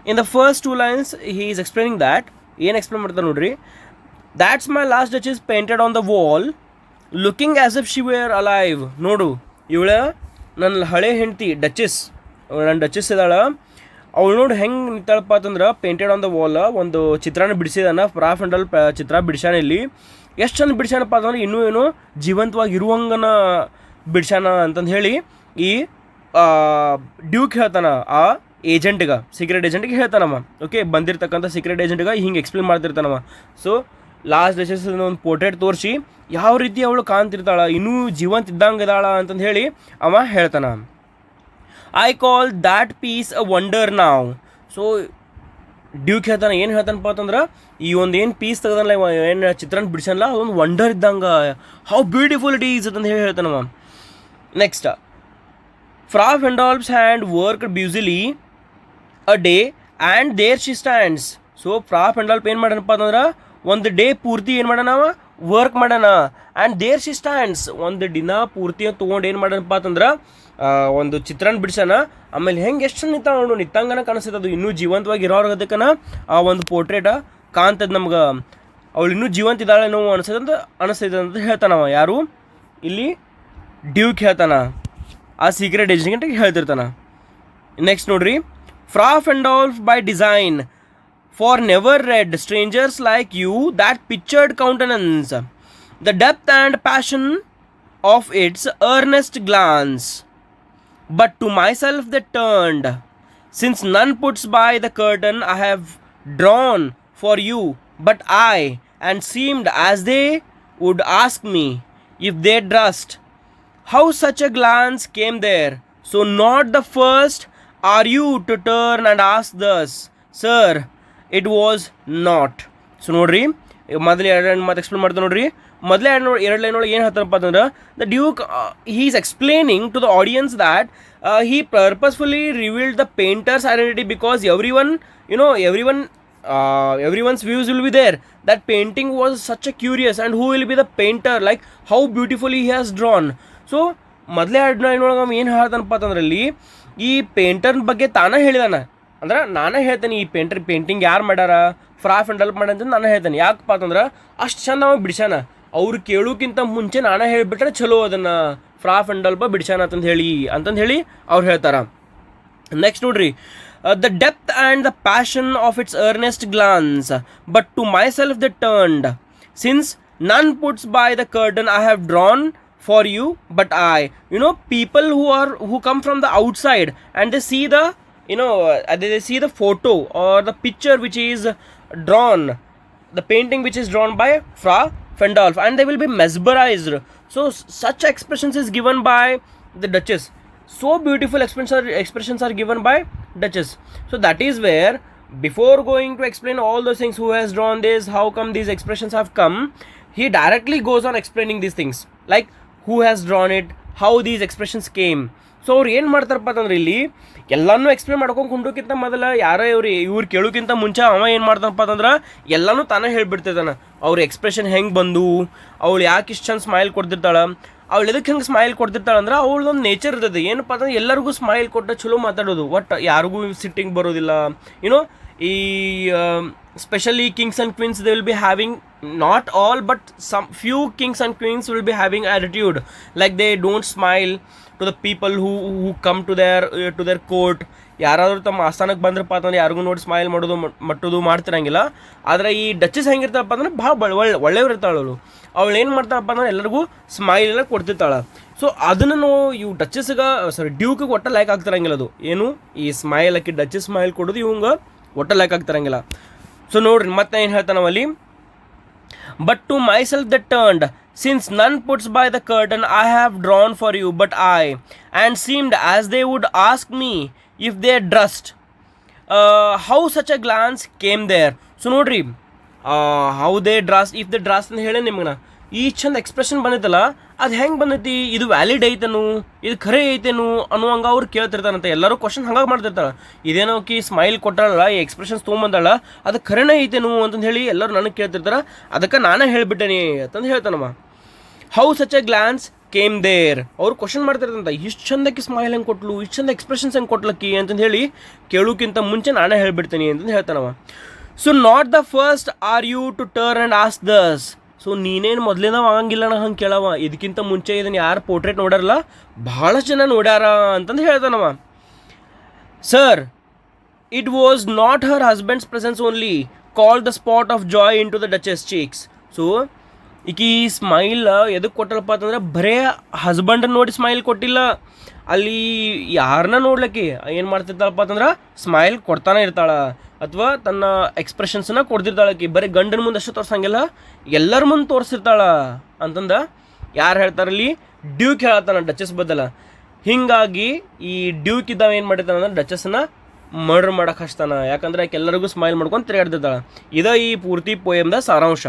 in the first 2 lines, he is explaining that. ಏನು explain ಮಾಡ್ತಾರೆ ನೋಡ್ರಿ. That's my last Duchess painted on the wall, looking as if she were alive. ನೋಡು, ಇವಳ ನನ್ನ ಹಳೆ ಹೆಂಡತಿ ಡಚಸ್, ನನ್ನ ಡಚಸ್ ಇದ್ದಾಳ, ಅವಳು ನೋಡಿ ಹೆಂಗೆ ನಿಂತಾಳಪ್ಪ ಅಂತಂದ್ರೆ ಪೇಂಟೆಡ್ ಆನ್ ದ ವಾಲ್, ಒಂದು ಚಿತ್ರನ ಬಿಡಿಸಿದಾನ. ಫ್ರಾ ಫೆಂಡಾಲ್ಫ್ ಚಿತ್ರ ಬಿಡಿಸ್ಯಾನ. ಇಲ್ಲಿ ಎಷ್ಟು ಚಂದ ಬಿಡಿಸ್ಯಾನಪ್ಪ ಅಂತಂದ್ರೆ ಇನ್ನೂ ಏನು ಜೀವಂತವಾಗಿ ಇರುವಂಗನ ಬಿಡಿಸ್ಯಾನ ಅಂತಂದು ಹೇಳಿ ಈ ಡ್ಯೂಕ್ ಹೇಳ್ತಾನ ಆ ಏಜೆಂಟ್ಗೆ, ಸೀಕ್ರೆಟ್ ಏಜೆಂಟ್ಗೆ ಹೇಳ್ತಾನಮ್ಮ. ಓಕೆ, ಬಂದಿರ್ತಕ್ಕಂಥ ಸೀಕ್ರೆಟ್ ಏಜೆಂಟ್ಗೆ ಹಿಂಗೆ ಎಕ್ಸ್ಪ್ಲೇನ್ ಮಾಡ್ತಿರ್ತಾನಮ್ಮ. ಸೊ ಲಾಸ್ಟ್ ಡಚಸ್ ಒಂದು ಪೋರ್ಟ್ರೇಟ್ ತೋರಿಸಿ ಯಾವ ರೀತಿ ಅವಳು ಕಾಣ್ತಿರ್ತಾಳ, ಇನ್ನೂ ಜೀವಂತ ಇದ್ದಂಗೆ ಇದ್ದಾಳ ಅಂತಂದು ಹೇಳಿ ಅವ ಹೇಳ್ತಾನ. I call that piece a wonder now. So duke ಹೇಳ್ತಾನೆ, ಏನು ಹೇಳ್ತಾನಪ್ಪ ಅಂತಂದ್ರೆ ಈ ಒಂದು ಏನು ಪೀಸ್ ತೆಗೆದಲ್ಲ, ಏನು ಚಿತ್ರನ ಬಿಡಿಸಲ್ಲ, ಅದೊಂದು ವಂಡರ್ ಇದ್ದಂಗೆ, ಹೌ ಬ್ಯೂಟಿಫುಲ್ ಇಟ್ ಈಸ್ ಅಂತ ಹೇಳಿ ಹೇಳ್ತಾನವ. Next Fra Pandolf's hand worked busily a day and there she stands. So Fra Pandolf ಏನು ಮಾಡೋಣಪ್ಪ ಅಂತಂದ್ರೆ ಒಂದು ಡೇ ಪೂರ್ತಿ ಏನು ಮಾಡೋಣ, ವರ್ಕ್ ಮಾಡೋಣ. ಆ್ಯಂಡ್ ದೇರ್ ಶಿ ಸ್ಟ್ಯಾಂಡ್ಸ್, ಒಂದು ದಿನ ಪೂರ್ತಿ ತೊಗೊಂಡು ಏನು ಮಾಡೋಣಪ್ಪ ಅಂತಂದ್ರೆ ಒಂದು ಚಿತ್ರನ ಬಿಡಿಸೋಣ. ಆಮೇಲೆ ಹೆಂಗೆ ಎಷ್ಟು ನಿಂತ ನೋಡು, ನಿತ್ತಂಗನ ಕಾಣಿಸ್ತದೆ, ಅದು ಇನ್ನೂ ಜೀವಂತವಾಗಿ ಇರೋರ್ಗದಕ್ಕನ ಆ ಒಂದು ಪೋರ್ಟ್ರೇಟ ಕಾಣ್ತದೆ ನಮ್ಗೆ. ಅವಳು ಇನ್ನೂ ಜೀವಂತ ಇದ್ದಾಳೇನೋ ಅನಿಸ್ತೈತೆ ಅಂತ ಹೇಳ್ತಾನವ. ಯಾರು ಇಲ್ಲಿ? ಡ್ಯೂಕ್ ಹೇಳ್ತಾನ, ಆ ಸೀಕ್ರೆಟ್ ಏಜೆಂಟ್ಗೆ ಹೇಳ್ತಿರ್ತಾನ. ನೆಕ್ಸ್ಟ್ ನೋಡ್ರಿ, Fra Pandolf by design for never read strangers like you that pictured countenance, the depth and passion of its earnest glance. But to myself they turned, since none puts by the curtain I have drawn for you but I, and seemed as they would ask me, if they durst, how such a glance came there. So not the first are you to turn and ask thus, sir, it was not. So ನೋಡ್ರಿ, ಮೊದಲು ಎರಡು ಮಾತು explain ಮಾಡ್ತಾರೆ ನೋಡ್ರಿ. ಮೊದಲೇ ಎರಡು line ಒಳಗೆ ಏನು ಹೇಳ್ತಾರಪ್ಪ ಅಂತಂದ್ರೆ, the duke he is explaining to the audience that he purposefully revealed the painter's identity because everyone's views will be there. That painting was such a curious, and who will be the painter, like how beautifully he has drawn. So ಮೊದಲೇ ಎರಡು ಏನು ಹೇಳ್ತಾನಪ್ಪ ಅಂತಂದ್ರೆ ಅಲ್ಲಿ ಈ painter ಬಗ್ಗೆ ತಾನೇ ಹೇಳಿದಾನ. ಅಂದ್ರೆ ನಾನೇ ಹೇಳ್ತೇನೆ ಈ ಪೇಂಟಿಂಗ್ ಯಾರು ಮಾಡ್ಯಾರ, ಫ್ರಾ ಫೆಂಡಾಲ್ಫ್ ಮಾಡಂತ ನಾನು ಹೇಳ್ತೇನೆ. ಯಾಕಪ್ಪ ಅಂತಂದ್ರೆ ಅಷ್ಟು ಚಂದ ಅವ ಬಿಡಿಸ್ಯಾನ. ಅವ್ರು ಕೇಳೋಕ್ಕಿಂತ ಮುಂಚೆ ನಾನೇ ಹೇಳಿಬಿಟ್ರೆ ಚಲೋ ಅದನ್ನು ಫ್ರಾ ಫೆಂಡಾಲ್ಫ ಬಿಡಿಸ್ಯಾನ ಅಂತಂದು ಹೇಳಿ ಅವ್ರು ಹೇಳ್ತಾರ. ನೆಕ್ಸ್ಟ್ ನೋಡ್ರಿ, the depth and the passion of its earnest glance, but to myself the turned, since none puts by the curtain I have drawn for you but I. People who come from the outside and they see they see the photo or the picture which is drawn, the painting which is drawn by Fra Fendalf, and they will be mesmerized. So such expressions is given by the Duchess. So beautiful expressions are given by Duchess. So that is where before going to explain all those things, who has drawn this, how come these expressions have come, he directly goes on explaining these things, like who has drawn it, how these expressions came. So ಅವ್ರು ಏನು ಮಾಡ್ತಾರಪ್ಪ ಅಂತಂದ್ರೆ ಇಲ್ಲಿ ಎಲ್ಲನೂ explain ಮಾಡ್ಕೊಂಡು ಕುಂಡೋಕ್ಕಿಂತ ಮೊದಲ ಯಾರೋ ಇವ್ರು ಕೇಳೋಕ್ಕಿಂತ ಮುಂಚೆ ಅವ ಏನು ಮಾಡ್ತಾನಪ್ಪ ಅಂತಂದ್ರೆ ಎಲ್ಲನೂ ತಾನೇ ಹೇಳ್ಬಿಡ್ತಿದ್ದಾನೆ. ಅವ್ರ ಎಕ್ಸ್ಪ್ರೆಷನ್ ಹೆಂಗೆ ಬಂದು, ಅವಳು ಯಾಕೆ ಇಷ್ಟು ಚಂದ ಸ್ಮೈಲ್ ಕೊಡ್ತಿರ್ತಾಳೆ, ಅವಳು ಎದಕ್ಕೆ ಹೆಂಗೆ ಸ್ಮೈಲ್ ಕೊಡ್ತಿರ್ತಾಳೆ ಅಂದ್ರೆ ಅವಳದೊಂದು ನೇಚರ್ ಇರ್ತದೆ ಏನಪ್ಪ ಅಂದ್ರೆ ಎಲ್ಲರಿಗೂ ಸ್ಮೈಲ್ ಕೊಟ್ಟು ಚಲೋ ಮಾತಾಡೋದು, ಒಟ್ಟು ಯಾರಿಗೂ ಸಿಟ್ಟಿಂಗ್ ಬರೋದಿಲ್ಲ. You know especially kings and queens they will be having, not all but some few kings and queens will be having attitude like they don't smile to the people who come to their court. ಯಾರಾದರೂ ತಮ್ಮ ಆಸ್ಥಾನಕ್ಕೆ ಬಂದ್ರಪ್ಪ ಅಂತಂದ್ರೆ ಯಾರಿಗೂ ನೋಡಿ smile ಮಾಡೋದು ಮಟ್ಟೋದು ಮಾಡ್ತಿರಂಗಿಲ್ಲ. ಆದರೆ ಈ ಡಚಸ್ ಹೆಂಗಿರ್ತಾಳಪ್ಪ ಅಂದ್ರೆ ಭಾಳ ಒಳ್ಳೆಯವ್ರು ಇರ್ತಾಳೆ ಅವಳು ಏನು ಮಾಡ್ತಾಳಪ್ಪ ಅಂದ್ರೆ ಎಲ್ಲರಿಗೂ ಸ್ಮೈಲ್ ಎಲ್ಲ ಕೊಡ್ತಿರ್ತಾಳೆ. ಸೊ ಅದನ್ನು ಇವು ಡಚಸ್ಗೆ ಡ್ಯೂಕಿಗೆ ಒಟ್ಟು ಲೈಕ್ ಆಗ್ತಿರಂಗಿಲ್ಲ. ಅದು ಏನು ಈ ಸ್ಮೈಲ್ ಆಕಿ ಡಚಸ್ ಸ್ಮೈಲ್ ಕೊಡೋದು ಇವಂಗೆ ಒಟ್ಟು ಲೈಕ್ ಆಗ್ತಿರಂಗಿಲ್ಲ. ಸೊ ನೋಡ್ರಿ ಮತ್ತೆ ಏನು ಹೇಳ್ತಾನವಲ್ಲಿ, but to myself that turned, since none puts by the curtain I have drawn for you but I, and seemed as they would ask me if they dressed, how such a glance came there. So ನೋಡ್ರಿ how they dressed, if they dressed ಅಂತ ಹೇಳಿ ನಿಮ್ಗೆ ಈ ಚಂದ expression ಬಂದೈತಲ್ಲ, ಅದು ಹೆಂಗೆ ಬಂದೈತಿ, ಇದು ವ್ಯಾಲಿಡ್ ಐತೇನು, ಇದು ಖರೆ ಐತೇನು ಅನ್ನುವಂಗೆ ಅವ್ರು ಕೇಳ್ತಿರ್ತಾರಂತೆ. ಎಲ್ಲರೂ ಕ್ವಶನ್ ಹಂಗಾಗಿ ಮಾಡ್ತಿರ್ತಾಳೆ, ಇದೇನೋ ಕಿ ಸ್ಮೈಲ್ ಕೊಟ್ಟಾಳಲ್ಲ, ಈ ಎಕ್ಸ್ಪ್ರೆಷನ್ಸ್ ತೊಗೊಂಬಂದಾಳ, ಅದು ಖರೇನೇ ಐತೇನು ಅಂತಂದು ಹೇಳಿ ಎಲ್ಲರೂ ನನಗೆ ಕೇಳ್ತಿರ್ತಾರೆ. ಅದಕ್ಕೆ ನಾನೇ ಹೇಳಿಬಿಟ್ಟೇನಿ ಅಂತಂದು ಹೇಳ್ತಾನಮ್ಮ. How such a glance came there, ಅವ್ರು ಕ್ವಶನ್ ಮಾಡ್ತಿರ್ತಂತ, ಇಷ್ಟು ಚಂದಕ್ಕೆ ಸ್ಮೈಲ್ ಹೆಂಗೆ ಕೊಟ್ಲು, ಇಷ್ಟು ಚಂದ ಎಕ್ಸ್ಪ್ರೆಷನ್ಸ್ ಹೆಂಗೆ ಕೊಟ್ಲಕ್ಕಿ ಅಂತಂದು ಹೇಳಿ ಕೇಳೋಕ್ಕಿಂತ ಮುಂಚೆ ನಾನೇ ಹೇಳ್ಬಿಡ್ತೀನಿ ಅಂತಂದು ಹೇಳ್ತಾನವ. So not the first are you to turn and ask thus. So ನೀನೇನು ಮೊದಲಿಂದ ಆಗಂಗಿಲ್ಲ ನಾ ಹಂಗೆ ಕೇಳವ, ಇದಕ್ಕಿಂತ ಮುಂಚೆ ಇದನ್ನು ಯಾರು ಪೋರ್ಟ್ರೇಟ್ ನೋಡ್ಯಾರಲ್ಲ ಭಾಳಷ್ಟು ಜನ ನೋಡ್ಯಾರ ಅಂತಂದು ಹೇಳ್ತಾನವ. Sir, it was not her husband's presence only call the spot of joy into the duchess cheeks. So ಈಕಿ ಸ್ಮೈಲ್ ಎದಕ್ಕೆ ಕೊಟ್ಟಲ್ಲಪ್ಪ ಅಂತಂದ್ರೆ ಬರೇ ಹಸ್ಬೆಂಡನ್ನ ನೋಡಿ ಸ್ಮೈಲ್ ಕೊಟ್ಟಿಲ್ಲ, ಅಲ್ಲಿ ಯಾರನ್ನ ನೋಡ್ಲಿಕ್ಕೆ ಏನು ಮಾಡ್ತಿರ್ತಾಳಪ್ಪ ಅಂತಂದ್ರೆ ಸ್ಮೈಲ್ ಕೊಡ್ತಾನೆ ಇರ್ತಾಳ, ಅಥವಾ ತನ್ನ ಎಕ್ಸ್ಪ್ರೆಷನ್ಸನ್ನ ಕೊಡ್ತಿರ್ತಾಳಕಿ. ಬರೀ ಗಂಡನ ಮುಂದೆ ಅಷ್ಟು ತೋರ್ಸಂಗಿಲ್ಲ, ಎಲ್ಲರ ಮುಂದೆ ತೋರಿಸಿರ್ತಾಳ ಅಂತಂದ ಯಾರು ಹೇಳ್ತಾರಲ್ಲಿ, ಡ್ಯೂಕ್ ಹೇಳ್ತಾನ ಡಚಸ್ ಬದಲ. ಹೀಗಾಗಿ ಈ ಡ್ಯೂಕ್ ಇದ್ದಾವ ಏನು ಮಾಡಿರ್ತಾನ ಅಂದ್ರೆ ಡಚಸ್ನ ಮರ್ಡರ್ ಮಾಡಕ್ಕೆ ಹಚ್ತಾನ, ಯಾಕಂದ್ರೆ ಎಲ್ಲರಿಗೂ ಸ್ಮೈಲ್ ಮಾಡ್ಕೊಂಡು ತಿರುಗಾಡ್ತಿರ್ತಾಳ. ಇದ ಈ ಪೂರ್ತಿ ಪೋಯಮ್ದ ಸಾರಾಂಶ.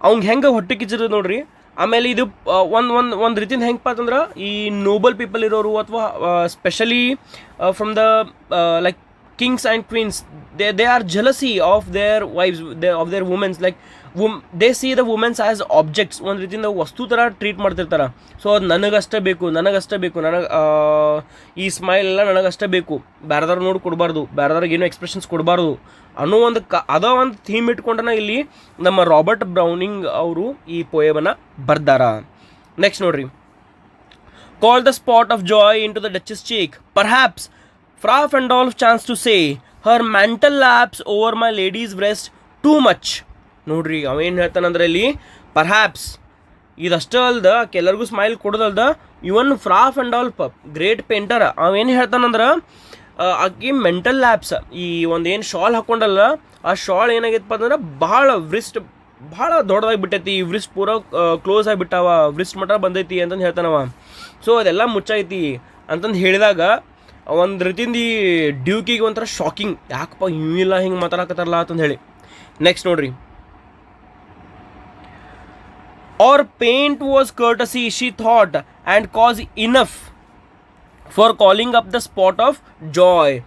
ಅವ್ಗೆ ಹೆಂಗೆ ಹೊಟ್ಟೆ ಕಿಚ್ಚಿರೋದು ನೋಡ್ರಿ. ಆಮೇಲೆ ಇದು ಒಂದು ರೀತಿಯಿಂದ ಹೆಂಗಪ್ಪ ಅಂತಂದ್ರೆ ಈ ನೋಬಲ್ ಪೀಪಲ್ ಇರೋರು ಅಥವಾ especially from the like kings and queens, they are jealousy of their wives, of their womens. Like they see the womens as objects, ಒಂದು ರೀತಿಯಿಂದ ವಸ್ತು ಥರ ಟ್ರೀಟ್ ಮಾಡ್ತಿರ್ತಾರೆ. ಸೊ ಅದು ನನಗಷ್ಟೇ ಬೇಕು, ನನಗೆ ಈ ಸ್ಮೈಲ್ ಎಲ್ಲ ನನಗಷ್ಟೇ ಬೇಕು, ಬೇರೆದವ್ರು ನೋಡಿ ಕೊಡಬಾರ್ದು, ಬೇರೆದವ್ರಿಗೆ ಏನೋ ಎಕ್ಸ್ಪ್ರೆಷನ್ಸ್ ಕೊಡಬಾರ್ದು ಅನ್ನೋ ಒಂದು ಅದೋ ಒಂದು ಥೀಮ್ ಇಟ್ಕೊಂಡನ ಇಲ್ಲಿ ನಮ್ಮ ರಾಬರ್ಟ್ ಬ್ರೌನಿಂಗ್ ಅವರು ಈ ಪೋಯಮನ್ನು ಬರ್ದಾರ. ನೆಕ್ಸ್ಟ್ ನೋಡ್ರಿ, call the spot of joy into the duchess cheek, perhaps Fra Fandolf chanced to say, her mantle laps over my lady's breast too much. ನೋಡ್ರಿ ಅವೇನು ಹೇಳ್ತಾನಂದ್ರೆ ಇಲ್ಲಿ ಪರ್ಹ್ಯಾಪ್ಸ್ ಇದಷ್ಟೇ ಅಲ್ದ ಕೆಲರಿಗೂ ಸ್ಮೈಲ್ ಕೊಡೋದಲ್ದ, ಇವನ್ ಫ್ರಾ ಫಂಡಾಲ್ಫ್ ಗ್ರೇಟ್ ಪೇಂಟರ್ ಅವೇನು ಹೇಳ್ತಾನಂದ್ರೆ ಆಕಿ ಮೆಂಟಲ್ ಲ್ಯಾಪ್ಸ್ ಈ ಒಂದೇನು shawl ಹಾಕ್ಕೊಂಡಲ್ಲ, ಆ shawl ಏನಾಗೈತಪ್ಪ ಅಂದ್ರೆ ಭಾಳ ದೊಡ್ಡದಾಗಿ ಬಿಟ್ಟೈತಿ, ವ್ರಿಸ್ಟ್ ಪೂರ ಕ್ಲೋಸ್ ಆಗಿಬಿಟ್ಟಾವ, ವ್ರಿಸ್ಟ್ ಮಟ್ಟ ಬಂದೈತಿ ಅಂತಂದು ಹೇಳ್ತಾನವ. ಸೊ ಅದೆಲ್ಲ ಮುಚ್ಚಾಯ್ತಿ ಅಂತಂದು ಹೇಳಿದಾಗ ಒಂದು ರೀತಿಯಿಂದ ಈ ಡ್ಯೂಕಿಗೆ ಒಂಥರ ಶಾಕಿಂಗ್, ಯಾಕಪ್ಪ ಇವಿಲ್ಲ ಹಿಂಗೆ ಮಾತಾಡಕತ್ತಾರಲ್ಲ ಅಂತಂದು ಹೇಳಿ. ನೆಕ್ಸ್ಟ್ ನೋಡ್ರಿ, or paint was courtesy she thought and cause enough for calling up the spot of joy.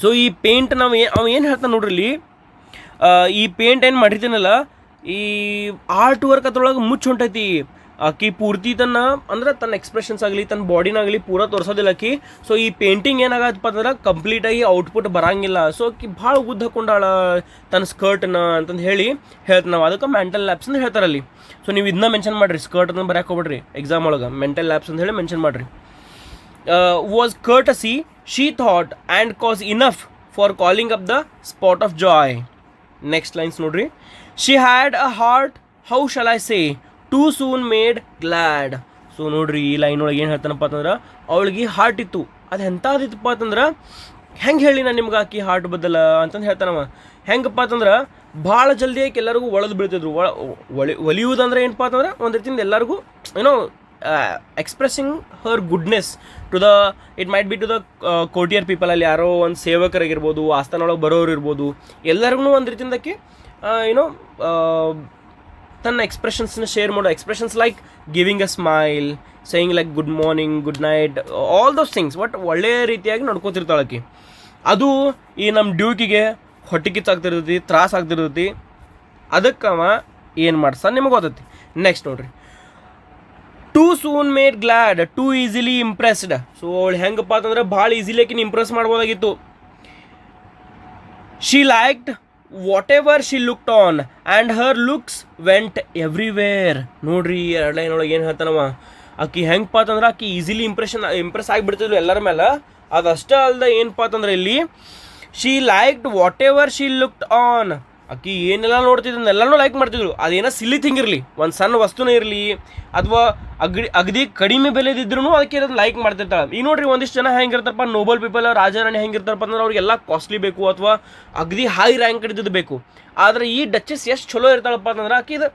So ಈ ಪೇಂಟ್ ಅವ ಏನು ಹೇಳ್ತಾನೆ ನೋಡ್ರಿ ಇಲ್ಲಿ, ಈ ಪೇಂಟ್ ಏನು ಮಾಡಿರ್ತೀನಲ್ಲ, ಈ ಆರ್ಟ್ ವರ್ಕ್ ಅದ್ರೊಳಗೆ ಮುಚ್ಚಿ ಹೊಂಟೈತಿ. ಆಕಿ ಪೂರ್ತಿ ತನ್ನ ಎಕ್ಸ್ಪ್ರೆಷನ್ಸ್ ಆಗಲಿ ತನ್ನ ಬಾಡಿನಾಗಲಿ ಪೂರ ತೋರಿಸೋದಿಲ್ಲ ಆಕಿ. ಸೊ ಈ ಪೇಂಟಿಂಗ್ ಏನಾಗತ್ತಪ್ಪ ಅಂದ್ರೆ ಕಂಪ್ಲೀಟಾಗಿ ಔಟ್ಪುಟ್ ಬರಂಗಿಲ್ಲ. ಸೊ ಆಕಿ ಭಾಳ ಉದ್ದ ಹಾಕೊಂಡಾಳ ತನ್ನ ಸ್ಕರ್ಟ್ನ ಅಂತಂದು ಹೇಳ್ತೀವಿ ನಾವು, ಅದಕ್ಕೆ ಮೆಂಟಲ್ ಲ್ಯಾಪ್ಸ್ ಅಂತ ಹೇಳ್ತಾರಲ್ಲಿ. ಸೊ ನೀವು ಇದನ್ನ ಮೆನ್ಷನ್ ಮಾಡಿರಿ, ಸ್ಕರ್ಟ್ ಅಂತ ಬರೆಯಕ್ಕೆ ಹೋಗ್ಬಿಡ್ರಿ ಎಕ್ಸಾಮ್ ಒಳಗೆ, ಮೆಂಟಲ್ ಲ್ಯಾಪ್ಸ್ ಅಂತ ಹೇಳಿ ಮೆನ್ಷನ್ ಮಾಡಿರಿ. Was courtesy she thought and cause enough for calling up the spot of joy. Next lines ನೋಡ್ರಿ, she had a heart how shall I say too soon made glad. So ನೋಡ್ರಿ ಈ line ಒಳಗೆ ಏನು ಹೇಳ್ತಾನಪ್ಪ ಅಂತಂದ್ರೆ, ಅವಳಿಗೆ heart ಇತ್ತು, ಅದು ಎಂಥದಿತ್ತಪ್ಪ ಅಂತಂದ್ರೆ ಹೆಂಗೆ ಹೇಳಿ ನಾನು ನಿಮ್ಗೆ ಆಕಿ ಹಾರ್ಟ್ ಬದಲ್ಲ ಅಂತಂದು ಹೇಳ್ತಾನವ. ಹೆಂಗಪ್ಪ ಅಂತಂದ್ರೆ ಭಾಳ ಜಲ್ದಿಯಾಗಿ ಎಲ್ಲರಿಗೂ ಒಳದು ಬೀಳ್ತಿದ್ರು. ಒಲಿಯುವುದಂದ್ರೆ ಏನಪ್ಪ ಅಂತಂದ್ರೆ ಒಂದು ರೀತಿಯಿಂದ ಎಲ್ಲರಿಗೂ ಏನೋ expressing her goodness, to the it might be to the courtier people, ಅಲ್ಲಿ ಯಾರೋ ಒಂದು ಸೇವಕರಾಗಿರ್ಬೋದು, ಆಸ್ಥಾನೊಳಗೆ ಬರೋರು ಇರ್ಬೋದು, ಎಲ್ಲರಿಗೂ ಒಂದು ರೀತಿಯಿಂದಕ್ಕೆ ಏನೋ ತನ್ನ ಎಕ್ಸ್ಪ್ರೆಷನ್ಸ್ನ ಶೇರ್ ಮಾಡೋ expressions like giving a smile, saying like good morning, good night, all those things. But ಒಳ್ಳೆಯ ರೀತಿಯಾಗಿ ನಡ್ಕೋತಿರ್ತಾಳಕಿ. ಅದು ಈ ನಮ್ಮ ಡ್ಯೂಕಿಗೆ ಹೊಟ್ಟೆ ಕಿಚ್ಚಾಗ್ತಿರ್ತೈತಿ, ತ್ರಾಸ ಆಗ್ತಿರ್ತೈತಿ. ಅದಕ್ಕವ ಏನು ಮಾಡ್ಸ ನಿಮಗೆ ಗೊತ್ತೈತಿ. ನೆಕ್ಸ್ಟ್ ನೋಡ್ರಿ, too soon made glad, too easily impressed. So ಅವಳು ಹೆಂಗಪ್ಪ ಅಂತಂದ್ರೆ ಭಾಳ ಈಸಿಲಿ ಆಕಿನ ಇಂಪ್ರೆಸ್ ಮಾಡ್ಬೋದಾಗಿತ್ತು. She liked whatever she looked on and her looks went everywhere. ನೋಡ್ರಿ ಎರಡು ಲೈನ್ ಒಳಗೆ ಏನು ಹೇಳ್ತಾನವ, ಆಕಿ ಹೆಂಗಪ್ಪ ಅಂತಂದ್ರೆ ಆಕಿ ಈಸಿಲಿ ಇಂಪ್ರೆಸ್ ಆಗಿಬಿಡ್ತಿದ್ಲು ಎಲ್ಲರ ಮೇಲೆ. ಅದಷ್ಟೇ ಅಲ್ದ ಏನಪ್ಪ ಅಂತಂದ್ರೆ ಇಲ್ಲಿ she liked whatever she looked on. ಆಕಿ ಏನೆಲ್ಲ ನೋಡ್ತಿದ್ದ ಎಲ್ಲನೂ ಲೈಕ್ ಮಾಡ್ತಿದ್ರು. ಅದೇನೋ ಸಿಲ್ಲಿ ಥಿಂಗ್ ಇರಲಿ, ಒಂದು ಸಣ್ಣ ವಸ್ತುನೇ ಇರಲಿ, ಅಥವಾ ಅಗದಿ ಕಡಿಮೆ ಬೆಲೆದಿದ್ರು ಅದಕ್ಕೆ ಅದನ್ನು ಲೈಕ್ ಮಾಡ್ತಿರ್ತಾಳೆ. ಈಗ ನೋಡ್ರಿ ಒಂದಿಷ್ಟು ಜನ ಹೆಂಗಿರ್ತಾರಪ್ಪ, ನೋಬಲ್ ಪೀಪಲ್, ರಾಜಾರಾಣಿ ಹೆಂಗಿರ್ತಾರಪ್ಪ ಅಂದ್ರೆ ಅವ್ರಿಗೆಲ್ಲ ಕಾಸ್ಟ್ಲಿ ಬೇಕು ಅಥವಾ ಅಗದಿ ಹೈ ರ್ಯಾಂಕ್ ಹಿಡಿದಿದ್ದು ಬೇಕು. ಆದರೆ ಈ ಡಚಸ್ ಎಷ್ಟು ಚಲೋ ಇರ್ತಾಳಪ್ಪ ಅಂತಂದ್ರೆ ಆಕಿ ಇದು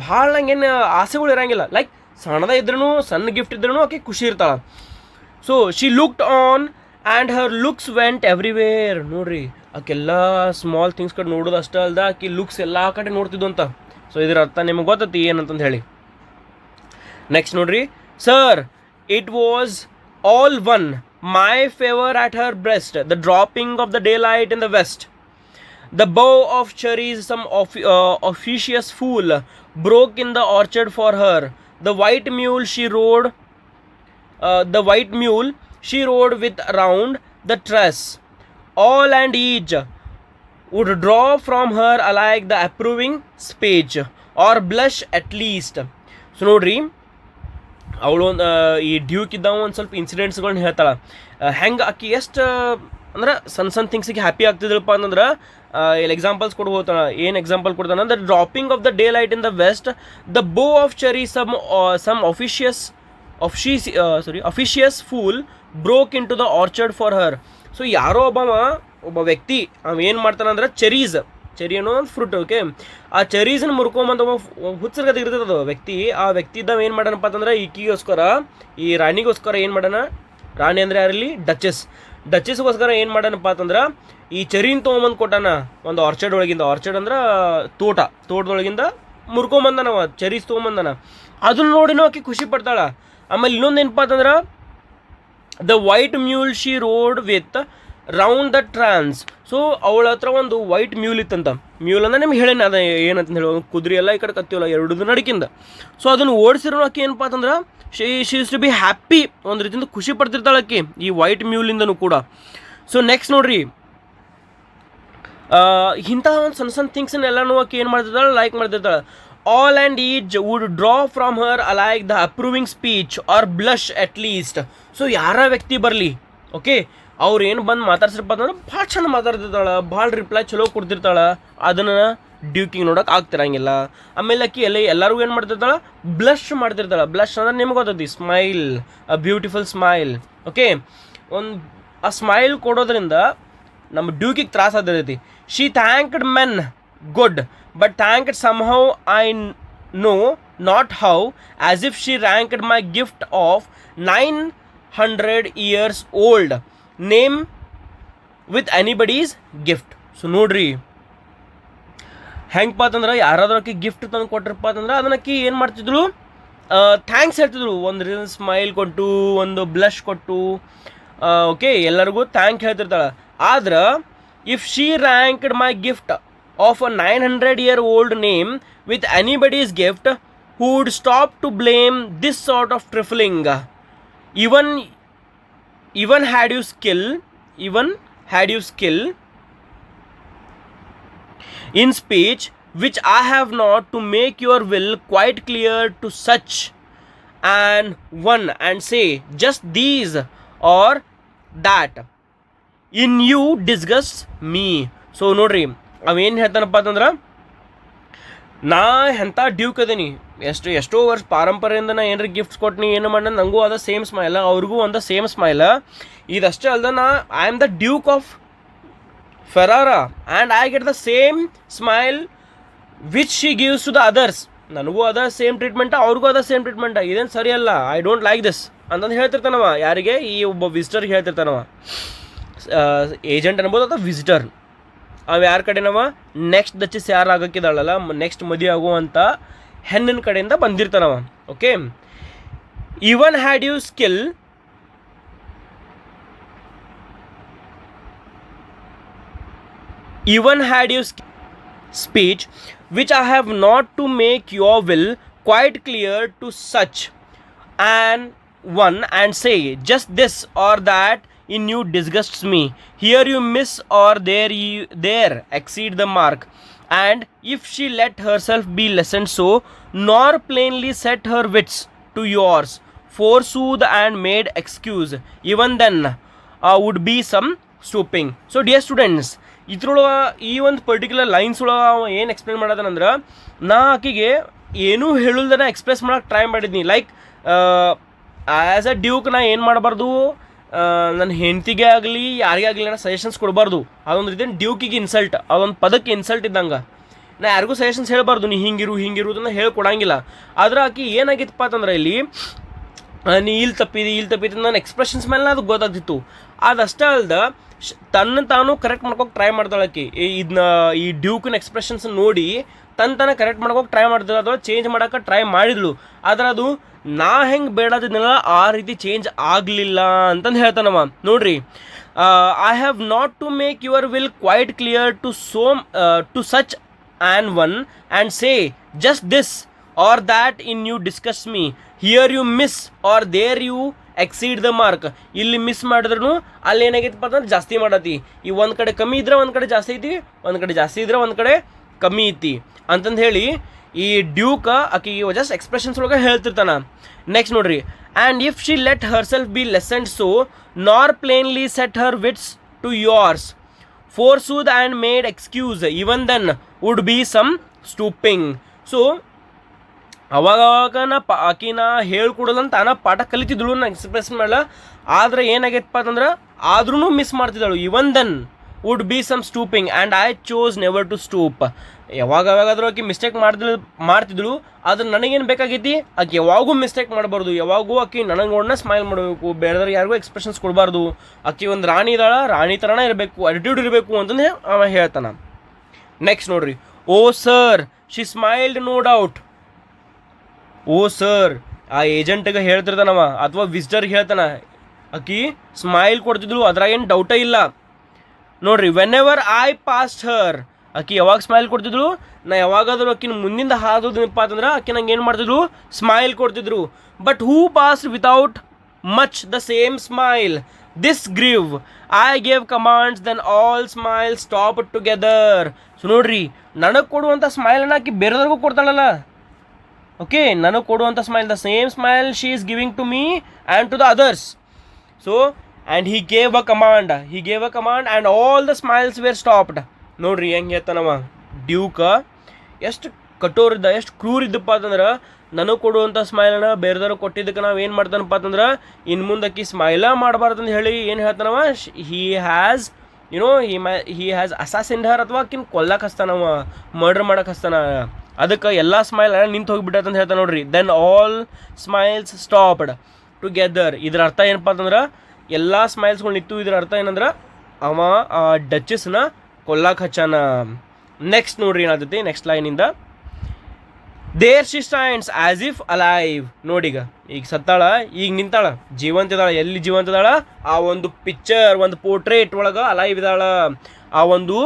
ಭಾಳ ನಂಗೇನು ಆಸೆಗಳು ಇರೋಂಗಿಲ್ಲ. ಲೈಕ್ ಸಣ್ಣದ ಇದ್ರೂ, ಸಣ್ಣ ಗಿಫ್ಟ್ ಇದ್ರೂ ಆಕೆ ಖುಷಿ ಇರ್ತಾಳೆ. So she looked on and her looks went everywhere. ನೋಡ್ರಿ ಆಕೆಲ್ಲ ಸ್ಮಾಲ್ ಥಿಂಗ್ಸ್ ಕಡೆ ನೋಡೋದು ಅಷ್ಟೇ ಅಲ್ದ ಆಕೆ ಲುಕ್ಸ್ ಎಲ್ಲ ಕಡೆ ನೋಡ್ತಿದ್ದು ಅಂತ. ಸೊ ಇದರ ಅರ್ಥ ನಿಮಗೆ ಗೊತ್ತೈತಿ ಏನಂತಂದು ಹೇಳಿ. ನೆಕ್ಸ್ಟ್ ನೋಡ್ರಿ, sir it was all one my favour at her breast, the dropping of the daylight in the west, the bough of cherries some officious fool broke in the orchard for her, the white mule she rode with round the tress, all and each would draw from her alike the approving speech or blush at least. So ನೋಡ್ರಿ ಅವಳು ಈ Duke ಇದ್ದಾವ ಒಂದು ಸ್ವಲ್ಪ ಇನ್ಸಿಡೆಂಟ್ಸ್ಗಳನ್ನ ಹೇಳ್ತಾಳೆ. ಹೆಂಗೆ ಆಕಿ ಎಷ್ಟು ಅಂದ್ರೆ ಸಣ್ಣ ಥಿಂಗ್ಸಿಗೆ ಹ್ಯಾಪಿ ಆಗ್ತಿದ್ರಪ್ಪ ಅಂತಂದ್ರೆ ಇಲ್ಲಿ ಎಕ್ಸಾಂಪಲ್ಸ್ ಕೊಡು ಹೋಗ್ತಾಳೆ. ಏನು ಎಕ್ಸಾಂಪಲ್ ಕೊಡ್ತಾನೆ ಅಂದ್ರೆ, dropping of the daylight in the west, the bough of cherry some officious fool broke into the orchard for her. ಸೊ ಯಾರೋ ಒಬ್ಬ ವ್ಯಕ್ತಿ ಏನು ಮಾಡ್ತಾನಂದ್ರೆ, ಚೆರಿ ಅನ್ನೋ ಒಂದು ಫ್ರೂಟ್, ಓಕೆ, ಆ ಚೆರೀಸನ್ನ ಮುರ್ಕೊಂಬಂದು ಹುಚ್ಚರ್ಗದ ಇರ್ತದ ವ್ಯಕ್ತಿ. ಆ ವ್ಯಕ್ತಿ ಇದ್ದಾವ ಏನು ಮಾಡೋಣಪ್ಪ ಅಂತಂದ್ರೆ ಈಕಿಗೋಸ್ಕರ, ಈ ರಾಣಿಗೋಸ್ಕರ ಏನು ಮಾಡೋಣ, ರಾಣಿ ಅಂದರೆ ಯಾರಲ್ಲಿ, ಡಚಸ್ಗೋಸ್ಕರ ಏನು ಮಾಡೋಣಪ್ಪ ಅಂತಂದ್ರೆ ಈ ಚೆರಿನ ತೊಗೊಂಬಂದು ಕೊಟ್ಟಾನ ಒಂದು ಆರ್ಚರ್ಡ್ ಅಂದ್ರೆ ತೋಟದೊಳಗಿಂದ ಮುರ್ಕೊಂಬಂದನವ, ಚೆರೀಸ್ ತೊಗೊಂಬಂದನ. ಅದನ್ನ ನೋಡಿನೂ ಆಕೆ ಖುಷಿ ಪಡ್ತಾಳ. ಆಮೇಲೆ ಇನ್ನೊಂದು ಏನಪ್ಪ ಅಂತಂದ್ರೆ, the white mule she rode with round the terrace. So ಅವಳ ಹತ್ರ ಒಂದು ವೈಟ್ ಮ್ಯೂಲ್ ಇತ್ತಂತ. ಮ್ಯೂಲ್ ಅಂದ್ರೆ ನಿಮ್ಗೆ ಹೇಳೇನೆ ಅದು ಏನಂತ ಹೇಳಿ, ಕುದುರೆ ಎಲ್ಲ ಈ ಕಡೆ ಕತ್ತಿವಲ್ಲ ಎರಡು ನಡಕಿಂದ. ಸೊ ಅದನ್ನು ಓಡಿಸಿರೋ ಆಕೆ ಏನಪ್ಪ ಅಂತಂದ್ರೆ she used to be happy, ಒಂದು ರೀತಿಯಿಂದ ಖುಷಿ ಪಡ್ತಿರ್ತಾಳೆ ಆಕೆ ಈ ವೈಟ್ ಮ್ಯೂಲಿಂದನೂ ಕೂಡ. ಸೊ ನೆಕ್ಸ್ಟ್ ನೋಡ್ರಿ, ಇಂಥ ಒಂದು ಸಣ್ಣ ಥಿಂಗ್ಸನ್ನೆಲ್ಲನೂ ಆಕೆ ಏನು ಮಾಡ್ತಿರ್ತಾಳೆ, like ಮಾಡ್ತಿರ್ತಾಳೆ. All and each would draw from her alike the approving speech or blush at least. So ಯಾರ ವ್ಯಕ್ತಿ ಬರಲಿ, ಓಕೆ, ಅವ್ರು ಏನು ಬಂದು ಮಾತಾಡ್ಸಿರಪ್ಪ ಅಂತಂದ್ರೆ ಭಾಳ ಚಂದ ಮಾತಾಡ್ತಿರ್ತಾಳೆ, ಭಾಳ ರಿಪ್ಲೈ ಚಲೋ ಕೊಡ್ತಿರ್ತಾಳೆ. ಅದನ್ನು ಡ್ಯೂಕಿಂಗ್ ನೋಡೋಕೆ ಆಗ್ತಿರಂಗಿಲ್ಲ. ಆಮೇಲೆ ಆಕಿ ಎಲ್ಲರಿಗೂ ಏನು ಮಾಡ್ತಿರ್ತಾಳೆ, ಬ್ಲಶ್ ಮಾಡ್ತಿರ್ತಾಳೆ. ಬ್ಲಶ್ ಅಂದ್ರೆ ನಿಮ್ಗೆ ಗೊತ್ತೈತಿ, smile, a beautiful smile, okay. ಆ ಸ್ಮೈಲ್ ಕೊಡೋದ್ರಿಂದ ನಮ್ಮ ಡ್ಯೂಕಿಗೆ ತ್ರಾಸ ಆಗ್ತಿರ್ತೈತಿ. She thanked men good, but thanked somehow I know not how, as if she ranked my gift of 900 years old name with anybody's gift. So ನೋಡ್ರಿ ಹೆಂಗಪ್ಪ ಅಂತಂದ್ರೆ, ಯಾರಾದ್ರೂ ಆಕಿ ಗಿಫ್ಟ್ ತಂದು ಕೊಟ್ಟಿರಪ್ಪ ಅಂತಂದ್ರೆ ಅದನ್ನಕ್ಕಿ ಏನು ಮಾಡ್ತಿದ್ರು, ಥ್ಯಾಂಕ್ಸ್ ಹೇಳ್ತಿದ್ರು. ಒಂದು ಸ್ಮೈಲ್ ಕೊಟ್ಟು, ಒಂದು ಬ್ಲಶ್ ಕೊಟ್ಟು, ಓಕೆ, ಎಲ್ಲರಿಗೂ ಥ್ಯಾಂಕ್ ಹೇಳ್ತಿರ್ತಾಳೆ. ಆದ್ರೆ if she ranked my gift of a 900-year-old name with anybody's gift, who would stop to blame this sort of trifling. Even had you skill in speech which I have not, to make your will quite clear to such an one, and say just these or that in you disgusts me. So ನೋಡ್ರಿ ಅವೇನು ಹೇಳ್ತಾನಪ್ಪ ಅಂತಂದ್ರೆ, ನಾ ಎಂಥ Duke ಅದೀನಿ, ಎಷ್ಟೋ ವರ್ಷ ಪಾರಂಪರೆಯಿಂದ ನಾ ಏನಾರ gifts ಕೊಟ್ಟಿನಿ, ಏನು ಮಾಡೋಣ, ನನಗೂ ಅದ ಸೇಮ್ ಸ್ಮೈಲ, ಅವ್ರಿಗೂ ಒಂದು ಸೇಮ್ ಸ್ಮೈಲ. ಇದಷ್ಟೇ ಅಲ್ದ, I am the duke of Ferrara and I get the same smile which she gives to the others. ನನಗೂ ಅದ ಸೇಮ್ ಟ್ರೀಟ್ಮೆಂಟ, ಅವ್ರಿಗೂ ಅದ ಸೇಮ್ ಟ್ರೀಟ್ಮೆಂಟ. ಇದೇನು ಸರಿಯಲ್ಲ, ಐ ಡೋಂಟ್ ಲೈಕ್ ದಿಸ್. ಅಂತಂದು ಹೇಳ್ತಿರ್ತಾನವ. ಯಾರಿಗೆ? ಈ ಒಬ್ಬ ವಿಸಿಟರ್ಗೆ ಹೇಳ್ತಿರ್ತಾನವ. ಏಜೆಂಟ್ ಅನ್ಬೋದು ಅಥವಾ ವಿಸಿಟರ್. ಅವ ಯಾರ ಕಡೆನವ? ನೆಕ್ಸ್ಟ್ ಡಚಸ್ ಯಾರು ಆಗಕ್ಕಿದ್ದಾಳಲ್ಲ, ನೆಕ್ಸ್ಟ್ ಮದುವೆ ಆಗುವಂಥ ಹೆಣ್ಣಿನ ಕಡೆಯಿಂದ ಬಂದಿರ್ತಾನವ. Okay. Even had you skill even had you speech which I have not to make your will quite clear to such an one and say just this or that in you disgusts me. Here you miss or there exceed the mark. And if she let herself be lessened so, nor plainly set her wits to yours, forsooth and made excuse, even then would be some stooping. So dear students, ಇದ್ರೊಳಗೆ ಈ ಒಂದು particular lines ಒಳಗೆ ಅವ ಏನು explain ಮಾಡೋದನಂದ್ರೆ, ನಾ ಆಕಿಗೆ ಏನೂ ಹೇಳುಲ್ದನ ಎಕ್ಸ್ಪ್ರೆಸ್ ಮಾಡೋಕೆ ಟ್ರೈ ಮಾಡಿದ್ನಿ. ಲೈಕ್ ಆ್ಯಸ್ ಅ ಡ್ಯೂಕ್ ನಾ ಏನು ಮಾಡಬಾರ್ದು, ನನ್ನ ಹೆಂಡತಿಗೆ ಆಗಲಿ ಯಾರಿಗೇ ಆಗಲಿ ನಾ ಸಜೆಷನ್ಸ್ ಕೊಡಬಾರ್ದು. ಅದೊಂದು ರೀತಿ ಡ್ಯೂಕಿಗೆ ಇನ್ಸಲ್ಟ್, ಅದೊಂದು ಪದಕ್ಕೆ ಇನ್ಸಲ್ಟ್ ಇದ್ದಂಗೆ. ನಾ ಯಾರಿಗೂ ಸಜೆಷನ್ಸ್ ಹೇಳಬಾರ್ದು, ನೀ ಹಿಂಗಿರುವುದನ್ನು ಹೇಳ್ಕೊಡಂಗಿಲ್ಲ. ಆದ್ರೆ ಆಕೆ ಏನಾಗಿತ್ತಪ್ಪ ಅಂತಂದ್ರೆ ಇಲ್ಲಿ ನೀ ಇಲ್ಲಿ ತಪ್ಪಿದ್ದು ನನ್ನ ಎಕ್ಸ್ಪ್ರೆಷನ್ಸ್ ಮೇಲೆ ಅದು ಗೊತ್ತಾಗ್ತಿತ್ತು. ಅದಷ್ಟೇ ಅಲ್ದ ತನ್ನ ತಾನು ಕರೆಕ್ಟ್ ಮಾಡ್ಕೋಕೆ ಟ್ರೈ ಮಾಡ್ತಾಳಕ್ಕೆ. ಇದನ್ನ ಈ ಡ್ಯೂಕಿನ ಎಕ್ಸ್ಪ್ರೆಷನ್ಸ್ ನೋಡಿ ತಾನು ಕರೆಕ್ಟ್ ಮಾಡ್ಕೋಕೆ ಟ್ರೈ ಮಾಡ್ತಾಳೆ, ಅಥವಾ ಚೇಂಜ್ ಮಾಡೋಕೆ ಟ್ರೈ ಮಾಡಿದ್ಳು. ಆದ್ರೆ ಅದು ನಾ ಹೆಂಗೆ ಬೇಡದಿದ್ನಲ್ಲ ಆ ರೀತಿ ಚೇಂಜ್ ಆಗಲಿಲ್ಲ ಅಂತಂದು ಹೇಳ್ತಾನವ. ನೋಡ್ರಿ, I have not to make your will quite clear to such an one and say just this or that in you discuss me. Here you miss or there you exceed the mark. ಇಲ್ಲಿ miss ಮಾಡಿದ್ರು ಅಲ್ಲಿ ಏನಾಗೈತಪ್ಪ ಅಂದ್ರೆ ಜಾಸ್ತಿ ಮಾಡತಿ. ಈ ಒಂದು ಕಡೆ ಕಮ್ಮಿ ಇದ್ರೆ ಒಂದು ಕಡೆ ಜಾಸ್ತಿ ಐತಿ, ಒಂದು ಕಡೆ ಜಾಸ್ತಿ ಇದ್ರೆ ಒಂದು ಕಡೆ ಕಮ್ಮಿ ಐತಿ ಅಂತಂದು ಹೇಳಿ ಈ ಡ್ಯೂಕ ಆಕಿ ಜಸ್ಟ್ ಎಕ್ಸ್ಪ್ರೆಷನ್ಸ್ ಒಳಗೆ ಹೇಳ್ತಿರ್ತಾನ. ನೆಕ್ಸ್ಟ್ ನೋಡ್ರಿ, and if she let herself be lessoned so, nor plainly set her wits to yours, forsooth and made excuse, even then would be some stooping. So ಅವಾಗ ಆಕಿನ ಹೇಳ್ಕೊಡೋದಂತ ತಾನ ಪಾಠ ಕಲಿತಿದ್ದಳು, ನಾನು ಎಕ್ಸ್ಪ್ರೆಸ್ ಮಾಡಲ್ಲ. ಆದರೆ ಏನಾಗೈತಪ್ಪ ಅಂತಂದ್ರೆ ಆದ್ರೂ ಮಿಸ್ ಮಾಡ್ತಿದ್ದಳು. Even then would be some stooping and I chose never to stoop. ಯಾವಾಗಾದ್ರೂ ಆಕೆ ಮಿಸ್ಟೇಕ್ ಮಾಡ್ತಿದ್ದಳು. ಆದ್ರೆ ನನಗೇನು ಬೇಕಾಗೈತಿ, ಆಕೆ ಯಾವಾಗೂ ಮಿಸ್ಟೇಕ್ ಮಾಡಬಾರ್ದು, ಯಾವಾಗೂ ಆಕೆ ನನಗೆ ನೋಡೋಣ ಸ್ಮೈಲ್ ಮಾಡಬೇಕು, ಬೇರೆದವ್ರಿಗೆ ಯಾರಿಗೂ ಎಕ್ಸ್ಪ್ರೆಷನ್ಸ್ ಕೊಡಬಾರ್ದು. ಆಕೆ ಒಂದು ರಾಣಿ ಇದ್ದಾಳ, ರಾಣಿ ಥರನೇ ಇರಬೇಕು, ಅಟಿಟ್ಯೂಡ್ ಇರಬೇಕು ಅಂತಂದು ಅವ ಹೇಳ್ತಾನ. ನೆಕ್ಸ್ಟ್ ನೋಡ್ರಿ, oh sir she smiled no doubt. Oh sir ಆ ಏಜೆಂಟ್ಗೆ ಹೇಳ್ತಿರ್ತಾನವ ಅಥವಾ ವಿಸಿಟರ್ಗೆ ಹೇಳ್ತಾನ, ಆಕಿ ಸ್ಮೈಲ್ ಕೊಡ್ತಿದ್ಳು, ಅದ್ರಾಗೇನು ಡೌಟೇ ಇಲ್ಲ. ನೋಡ್ರಿ, ವೆನ್ ಎವರ್ ಐ ಪಾಸ್ಟ್ ಹರ್, ಆಕಿ ಯಾವಾಗ ಸ್ಮೈಲ್ ಕೊಡ್ತಿದ್ರು, ನಾ ಯಾವಾಗಾದ್ರೂ ಆಕಿನ ಮುಂದಿಂದ ಹಾದೋದಪ್ಪ ಅಂತಂದ್ರೆ ಆಕಿ ನಂಗೆ ಏನು ಮಾಡ್ತಿದ್ರು, ಸ್ಮೈಲ್ ಕೊಡ್ತಿದ್ರು. But who passed without much the same smile, this grew I gave commands then all smile stop together. So ನೋಡ್ರಿ, ನನಗೆ ಕೊಡುವಂಥ ಸ್ಮೈಲನ್ನು ಆಕಿ ಬೇರೆದವ್ರಿಗೂ ಕೊಡ್ತಾಳಲ್ಲ. ಓಕೆ, ನನಗೆ ಕೊಡುವಂಥ smile, the same smile she is giving to me and to the others. So and he gave a command and all the smiles were stopped. ನೋಡ್ರಿ ಹೆಂಗೆ ಹೇಳ್ತಾನವ ಡ್ಯೂಕ, ಎಷ್ಟು ಕಠೋರಿದ್ದ, ಎಷ್ಟು ಕ್ರೂರ್ ಇದ್ದಪ್ಪ ಅಂತಂದ್ರೆ, ನನಗೆ ಕೊಡುವಂಥ ಸ್ಮೈಲನ್ನು ಬೇರೆದವ್ರಿಗೆ ಕೊಟ್ಟಿದ್ದಕ್ಕೆ ನಾವು ಏನು ಮಾಡ್ತಾನಪ್ಪ ಅಂತಂದ್ರೆ ಇನ್ನು ಮುಂದಕ್ಕೆ ಸ್ಮೈಲ ಮಾಡಬಾರ್ದಂತ ಹೇಳಿ ಏನು ಹೇಳ್ತಾನವ, ಹಿ ಹ್ಯಾಸ್ ಹಿ ಹ್ಯಾಸ್ ಅಸಾಸಿನ್ಡ್ ಹರ್, ಅಥವಾ ಆಕಿನ ಕೊಲ್ಲಕ್ಕೆ ಹಸ್ತಾನವ, ಮರ್ಡರ್ ಮಾಡಕ್ಕೆ ಹಸ್ತಾನ. ಅದಕ್ಕೆ ಎಲ್ಲ ಸ್ಮೈಲ್ ನಿಂತು ಹೋಗಿಬಿಟ್ಟಂತ ಹೇಳ್ತಾನೆ. ನೋಡ್ರಿ, then all smiles stopped together. ಇದ್ರ ಅರ್ಥ ಏನಪ್ಪ ಅಂತಂದ್ರೆ ಎಲ್ಲ ಸ್ಮೈಲ್ಸ್ಗಳು ನಿಂತು. ಇದ್ರ ಅರ್ಥ ಏನಂದ್ರೆ ಅವ ಆ ಡಚಸ್ನ ಕೊಲ್ಲಕ್ಕೆ ಹಚ್ಚಾನ. ನೆಕ್ಸ್ಟ್ ನೋಡ್ರಿ ಏನಾಗ್ತೈತಿ ನೆಕ್ಸ್ಟ್ ಲೈನಿಂದ, there she stands as if alive. ನೋಡೀಗ ಈಗ ಸತ್ತಾಳ, ಈಗ ನಿಂತಾಳ, ಜೀವಂತಿದಾಳ. ಎಲ್ಲಿ ಜೀವಂತಿದಾಳ? ಆ ಒಂದು ಪಿಕ್ಚರ್, ಒಂದು ಪೋರ್ಟ್ರೇಟ್ ಒಳಗೆ ಅಲೈವ್ ಇದಾಳ. ಆ ಒಂದು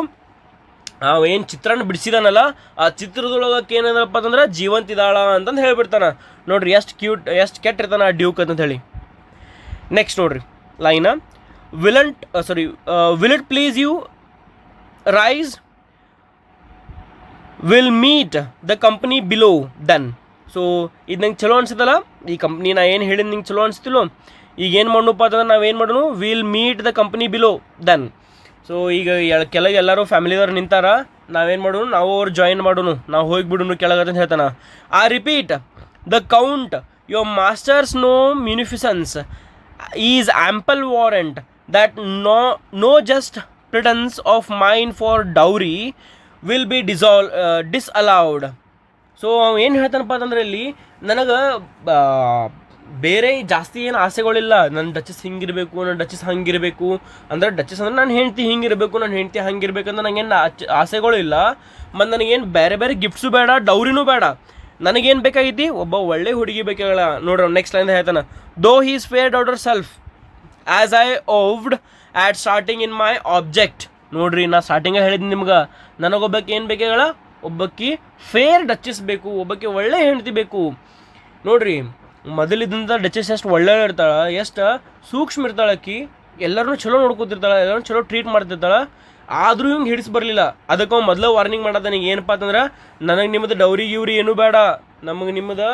ಏನು ಚಿತ್ರನ ಬಿಡಿಸಿದಾನಲ್ಲ ಆ ಚಿತ್ರದೊಳಗೆ ಏನದಪ್ಪ ಅಂತಂದ್ರೆ ಜೀವಂತಿದಾಳ ಅಂತಂದು ಹೇಳ್ಬಿಡ್ತಾನ. ನೋಡ್ರಿ ಎಷ್ಟು ಕ್ಯೂಟ್, ಎಷ್ಟು ಕೆಟ್ಟಿರ್ತಾನ ಆ ಡ್ಯೂಕ್ ಅಂತ ಹೇಳಿ. ನೆಕ್ಸ್ಟ್ ನೋಡ್ರಿ ಲೈನ, will it please you rise will meet the company below then. So ಇದು ನಂಗೆ ಚಲೋ ಅನ್ಸುತ್ತಲ್ಲ, ಈ ಕಂಪ್ನಿ ನಾ ಏನು ಹೇಳಿದ್ ನಿಂಗೆ ಚಲೋ ಅನಿಸ್ತಿಲ್ಲೋ. ಈಗ ಏನು ಮಾಡೋಣಪ್ಪ ಅಂತಂದ್ರೆ ನಾವೇನು ಮಾಡೋಣ, will meet the company below then. So ಈಗ ಕೆಳಗೆ ಎಲ್ಲರೂ ಫ್ಯಾಮಿಲಿದವ್ರು ನಿಂತಾರ, ನಾವೇನು ಮಾಡೋಣ, ನಾವು ಅವ್ರು ಜಾಯಿನ್ ಮಾಡೋಣ, ನಾವು ಹೋಗಿಬಿಡೋಣ ಕೆಳಗೆ ಅಂತ ಹೇಳ್ತಾನೆ. I repeat the count your master's no munificence is ample warrant that no just pretence of mine for dowry will be disallowed. So ಏನು ಹೇಳ್ತಾನಪ್ಪ ಅಂತಂದ್ರೆ ಇಲ್ಲಿ ನನಗೆ ಬೇರೆ ಜಾಸ್ತಿ ಏನು ಆಸೆಗಳಿಲ್ಲ. ನನ್ನ ಡಚಸ್ ಹಿಂಗಿರಬೇಕು, ನನ್ನ ಡಚಸ್ ಹಂಗಿರಬೇಕು ಅಂದ್ರೆ, ಡಚಸ್ ಅಂದ್ರೆ ನಾನು ಹೆಂಡ್ತಿ ಹಿಂಗಿರಬೇಕು, ನನ್ನ ಹೆಂಡ್ತಿ ಹಂಗಿರ್ಬೇಕು ಅಂತ ನನಗೇನು ಆಸೆಗಳು ಇಲ್ಲ. ಮತ್ತು ನನಗೇನು ಬೇರೆ ಬೇರೆ ಗಿಫ್ಟ್ಸು ಬೇಡ, ಡೌರಿನೂ ಬೇಡ. ನನಗೇನು ಬೇಕಾಗೈತಿ, ಒಬ್ಬ ಒಳ್ಳೆ ಹುಡುಗಿ ಬೇಕಾಗಲ್ಲ. ನೋಡ್ರಿ ನೆಕ್ಸ್ಟ್ ಲೈನ್ ಹೇಳ್ತಾನೆ, though his fared out herself as I owed at starting in my object. ನೋಡ್ರಿ ನಾ ಸ್ಟಾರ್ಟಿಂಗ ಹೇಳಿದ್ದೀನಿ ನಿಮ್ಗೆ, ನನಗೊಬ್ಬಕ್ಕೆ ಏನು ಬೇಕಾಗಲ್ಲ, ಒಬ್ಬಕ್ಕೆ ಫೇರ್ ಡಚಸ್ ಬೇಕು, ಒಬ್ಬಕ್ಕೆ ಒಳ್ಳೆ ಹೆಂಡ್ತಿ ಬೇಕು. ನೋಡ್ರಿ ಮೊದಲಿದ್ದಂಥ ಡಚಸ್ ಎಷ್ಟು ಒಳ್ಳೆ ಇರ್ತಾಳೆ, ಎಷ್ಟು ಸೂಕ್ಷ್ಮ ಇರ್ತಾಳೆ, ಆಕಿ ಎಲ್ಲರೂ ಚಲೋ ನೋಡ್ಕೊತಿರ್ತಾಳೆ, ಎಲ್ಲರೂ ಚಲೋ ಟ್ರೀಟ್ ಮಾಡ್ತಿರ್ತಾಳೆ. ಆದರೂ ಹಿಂಗೆ ಹಿಡಿಸಿ ಬರಲಿಲ್ಲ. ಅದಕ್ಕೆ ಅವ್ನು ಮೊದಲು ವಾರ್ನಿಂಗ್ ಮಾಡೋದು ನನಗೆ ಏನಪ್ಪ ಅಂತಂದ್ರೆ, ನನಗೆ ನಿಮ್ಮದು ಡೌರಿ ಗಿವ್ರಿ ಏನೂ ಬೇಡ, ನಮಗೆ ನಿಮ್ಮದು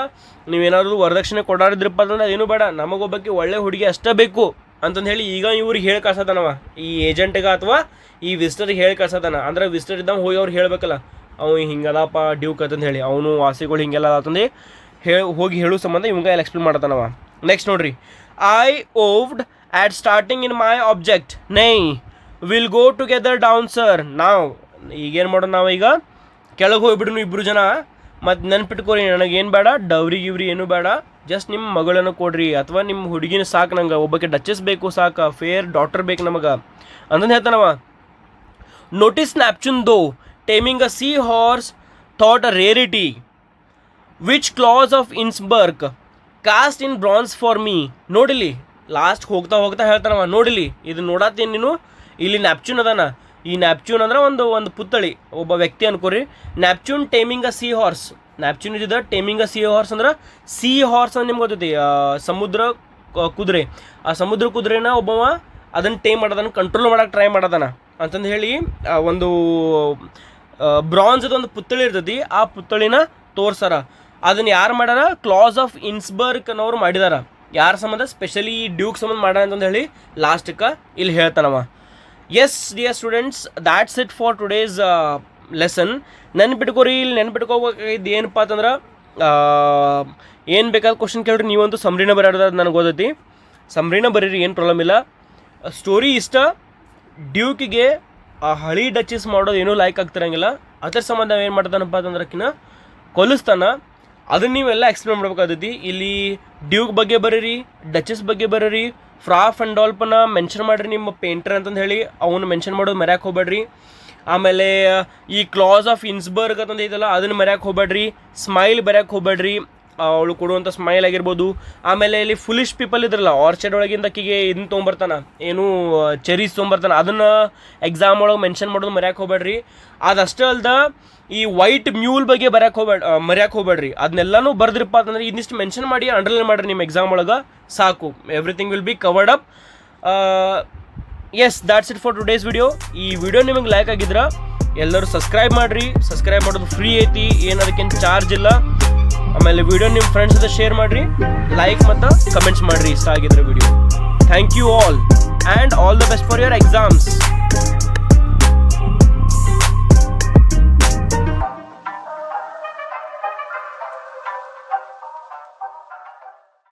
ನೀವೇನಾದರೂ ವರದಕ್ಷಿಣೆ ಕೊಡಾಡಿದ್ರಪ್ಪ ಅಂತಂದ್ರೆ ಅದೇನು ಬೇಡ, ನಮಗೊಬ್ಬಕ್ಕೆ ಒಳ್ಳೆ ಹುಡುಗಿ ಅಷ್ಟೇ ಬೇಕು ಅಂತಂದು ಹೇಳಿ ಈಗ ಇವ್ರಿಗೆ ಹೇಳಿ ಕಳ್ಸತಾನವ, ಈ ಏಜೆಂಟ್ಗೆ ಅಥವಾ ಈ ವಿಸಿಟರ್ಗೆ ಹೇಳಿ ಕಳ್ಸತಾನ. ಅಂದ್ರೆ ವಿಸಿಟರ್ ಇದ್ದಂಗೆ ಹೋಗಿ ಅವ್ರು ಹೇಳಬೇಕಲ್ಲ, ಅವ್ನು ಹಿಂಗದಪ್ಪ ಡ್ಯೂಕ್ ಅಂತಂದು ಹೇಳಿ, ಅವನು ವಾಸಿಗಳು ಹಿಂಗೆಲ್ಲ ಅಂತಂದು ಹೋಗಿ ಹೇಳೋ ಸಂಬಂಧ ಇವಂಗ ಎಲ್ಲ ಎಕ್ಸ್ಪ್ಲೇನ್ ಮಾಡತಾನವ. ನೆಕ್ಸ್ಟ್ ನೋಡ್ರಿ, I owed at starting in my object nay will go together down sir. ನಾವು ಈಗೇನು ಮಾಡೋಣ, ನಾವು ಈಗ ಕೆಳಗೆ ಹೋಗ್ಬಿಡ್ನು ಇಬ್ಬರು ಜನ. ಮತ್ತು ನೆನ್ಪಿಟ್ಕೋರಿ, ನನಗೇನು ಬೇಡ, ಡೌರಿ ಗಿವ್ರಿ ಏನೂ ಬೇಡ, ಜಸ್ಟ್ ನಿಮ್ಮ ಮಗಳನ್ನು ಕೊಡ್ರಿ ಅಥವಾ ನಿಮ್ಮ ಹುಡುಗಿನ ಸಾಕು, ನಂಗೆ ಒಬ್ಬಕ್ಕೆ ಡಚಸ್ ಬೇಕು ಸಾಕು, ಫೇರ್ ಡಾಟರ್ ಬೇಕು ನಮಗೆ ಅಂತಂದು ಹೇಳ್ತಾನವ. Notice Neptune though taming a sea horse thought a rarity which Claus of Innsbruck cast in bronze for me. ನೋಡಿಲಿ ಲಾಸ್ಟ್ ಹೋಗ್ತಾ ಹೋಗ್ತಾ ಹೇಳ್ತಾನವ, ನೋಡಿಲಿ ಇದು ನೋಡತ್ತೀನಿ ನೀನು, ಇಲ್ಲಿ ನ್ಯಾಪ್ಚೂನ್ ಅದಾನ. ಈ ನ್ಯಾಪ್ಚೂನ್ ಅಂದ್ರೆ ಒಂದು ಪುತ್ಥಳಿ, ಒಬ್ಬ ವ್ಯಕ್ತಿ ಅನ್ಕೋರಿ. ನ್ಯಾಪ್ಚೂನ್ ಟೇಮಿಂಗ್ ಅ ಸೀ ಹಾರ್ಸ್, ನ್ಯಾಪ್ಚೂನ್ ಇದ್ದ ಟೇಮಿಂಗ್ ಅ ಸೀ ಹಾರ್ಸ್ ಅಂದ್ರೆ, ಸೀ ಹಾರ್ಸ್ ಅಂದ್ರೆ ನಿಮ್ಗೆ ಗೊತ್ತೈತಿ, ಸಮುದ್ರ ಕುದುರೆ. ಆ ಸಮುದ್ರ ಕುದುರೆನ ಒಬ್ಬವ ಅದನ್ನು ಟೇಮ್ ಮಾಡೋದನ್ನು ಕಂಟ್ರೋಲ್ ಮಾಡೋಕೆ ಟ್ರೈ ಮಾಡೋದನ ಅಂತಂದು ಹೇಳಿ ಒಂದು ಬ್ರಾನ್ಸ್ ಒಂದು ಪುತ್ಥಳಿ ಇರ್ತೈತಿ, ಆ ಪುತ್ಥಳಿನ ತೋರ್ಸಾರ. ಅದನ್ನು ಯಾರು ಮಾಡ್ಯಾರ, ಕ್ಲಾಸ್ ಆಫ್ ಇನ್ಸ್ಬರ್ಗ್ ಅನ್ನೋರು ಮಾಡಿದಾರ. ಯಾರ ಸಂಬಂಧ, ಸ್ಪೆಷಲಿ ಡ್ಯೂಕ್ ಸಂಬಂಧ ಮಾಡ್ಯಾರ ಅಂತಂದು ಹೇಳಿ ಲಾಸ್ಟಕ್ಕೆ ಇಲ್ಲಿ ಹೇಳ್ತಾನವ. Yes dear students, that's it for today's lesson. ನೆನ್ಪಿಟ್ಕೋರಿ, ಇಲ್ಲಿ ನೆನ್ಪಿಟ್ಕೋಬೇಕಾಗಿದ್ದು ಏನಪ್ಪ ಅಂತಂದ್ರೆ, ಏನು ಬೇಕಾದ ಕ್ವಶನ್ ಕೇಳ್ರಿ, ನೀವಂತೂ ಸಮ್ರಿನ ಬರೋದು ನನಗೆ ಓದೈತಿ, ಸಮ್ರಿನ ಬರೀರಿ, ಏನು ಪ್ರಾಬ್ಲಮ್ ಇಲ್ಲ. ಸ್ಟೋರಿ ಇಷ್ಟ, ಡ್ಯೂಕಿಗೆ ಆ ಹಳಿ ಡಚಸ್ ಮಾಡೋದು ಏನೂ ಲೈಕ್ ಆಗ್ತಿರಂಗಿಲ್ಲ, ಅದರ ಸಂಬಂಧ ಏನು ಮಾಡ್ತಾನಪ್ಪ ಅಂತಂದ್ರಕಿನ ಕೊಲಿಸ್ತಾನ. ಅದನ್ನು ನೀವೆಲ್ಲ ಎಕ್ಸ್ಪ್ಲೇನ್ ಮಾಡ್ಬೇಕಾಗ್ತೈತಿ. ಇಲ್ಲಿ ಡ್ಯೂಕ್ ಬಗ್ಗೆ ಬರೀರಿ, ಡಚಸ್ ಬಗ್ಗೆ ಬರೀರಿ, ಫ್ರಾಫ್ ಆ್ಯಂಡ್ ಡಾಲ್ಪನ್ನ ಮೆನ್ಷನ್ ಮಾಡಿರಿ ನಿಮ್ಮ ಪೇಂಟರ್ ಅಂತಂದು ಹೇಳಿ, ಅವನು ಮೆನ್ಷನ್ ಮಾಡೋದು ಮರ್ಯಾಕೆ ಹೋಗ್ಬೇಡ್ರಿ. ಆಮೇಲೆ ಈ ಕ್ಲಾಸ್ ಆಫ್ ಇನ್ಸ್ಬರ್ಗ್ ಅಂತಂದು ಐತಲ್ಲ ಅದನ್ನು ಮರ್ಯಾಕೆ ಹೋಗ್ಬೇಡ್ರಿ. ಸ್ಮೈಲ್ ಬರ್ಯಾಕೆ ಹೋಗ್ಬೇಡ್ರಿ, ಅವಳು ಕೊಡುವಂಥ ಸ್ಮೈಲ್ ಆಗಿರ್ಬೋದು. ಆಮೇಲೆ ಇಲ್ಲಿ ಫುಲಿಶ್ ಪೀಪಲ್ ಇದ್ರಲ್ಲ, ಆರ್ಚರ್ಡ್ ಒಳಗಿಂದ ಅಕ್ಕಿಗೆ ಇದನ್ನ ತೊಗೊಂಬರ್ತಾನೆ, ಏನು ಚೆರೀಸ್ ತೊಗೊಂಬರ್ತಾನೆ, ಅದನ್ನು ಎಕ್ಸಾಮ್ ಒಳಗೆ ಮೆನ್ಷನ್ ಮಾಡೋದು ಮರ್ಯಾಕೆ ಹೋಗ್ಬೇಡ್ರಿ. ಅದಷ್ಟೇ ಅಲ್ದ ಈ ವೈಟ್ ಮ್ಯೂಲ್ ಬಗ್ಗೆ ಮರ್ಯಾಕೆ ಹೋಗ್ಬೇಡ್ರಿ. ಅದನ್ನೆಲ್ಲನೂ ಬರ್ದ್ರಿಪ್ಪ ಅಂತಂದ್ರೆ ಇನ್ನಿಷ್ಟು ಮೆನ್ಷನ್ ಮಾಡಿ ಅಂಡರ್ಲೈನ್ ಮಾಡಿರಿ ನಿಮ್ಮ ಎಕ್ಸಾಮ್ ಒಳಗೆ, ಸಾಕು. Everything will be covered up. Yes, that's it for today's video. ಈ ವಿಡಿಯೋ ನಿಮಗೆ ಲೈಕ್ ಆಗಿದ್ರೆ ಎಲ್ಲರೂ ಸಬ್ಸ್ಕ್ರೈಬ್ ಮಾಡಿರಿ. ಸಬ್ಸ್ಕ್ರೈಬ್ ಮಾಡೋದು ಫ್ರೀ ಐತಿ, ಏನು ಅದಕ್ಕೇನು ಚಾರ್ಜ್ ಇಲ್ಲ. ಆಮೇಲೆ ವಿಡಿಯೋ ನಿಮ್ಮ ಫ್ರೆಂಡ್ಸ್ ಜೊತೆ ಶೇರ್ ಮಾಡಿರಿ, ಲೈಕ್ ಮತ್ತು ಕಮೆಂಟ್ಸ್ ಮಾಡಿರಿ ಇಷ್ಟ ಆಗಿದ್ರೆ video. Thank you all and all the best for your exams.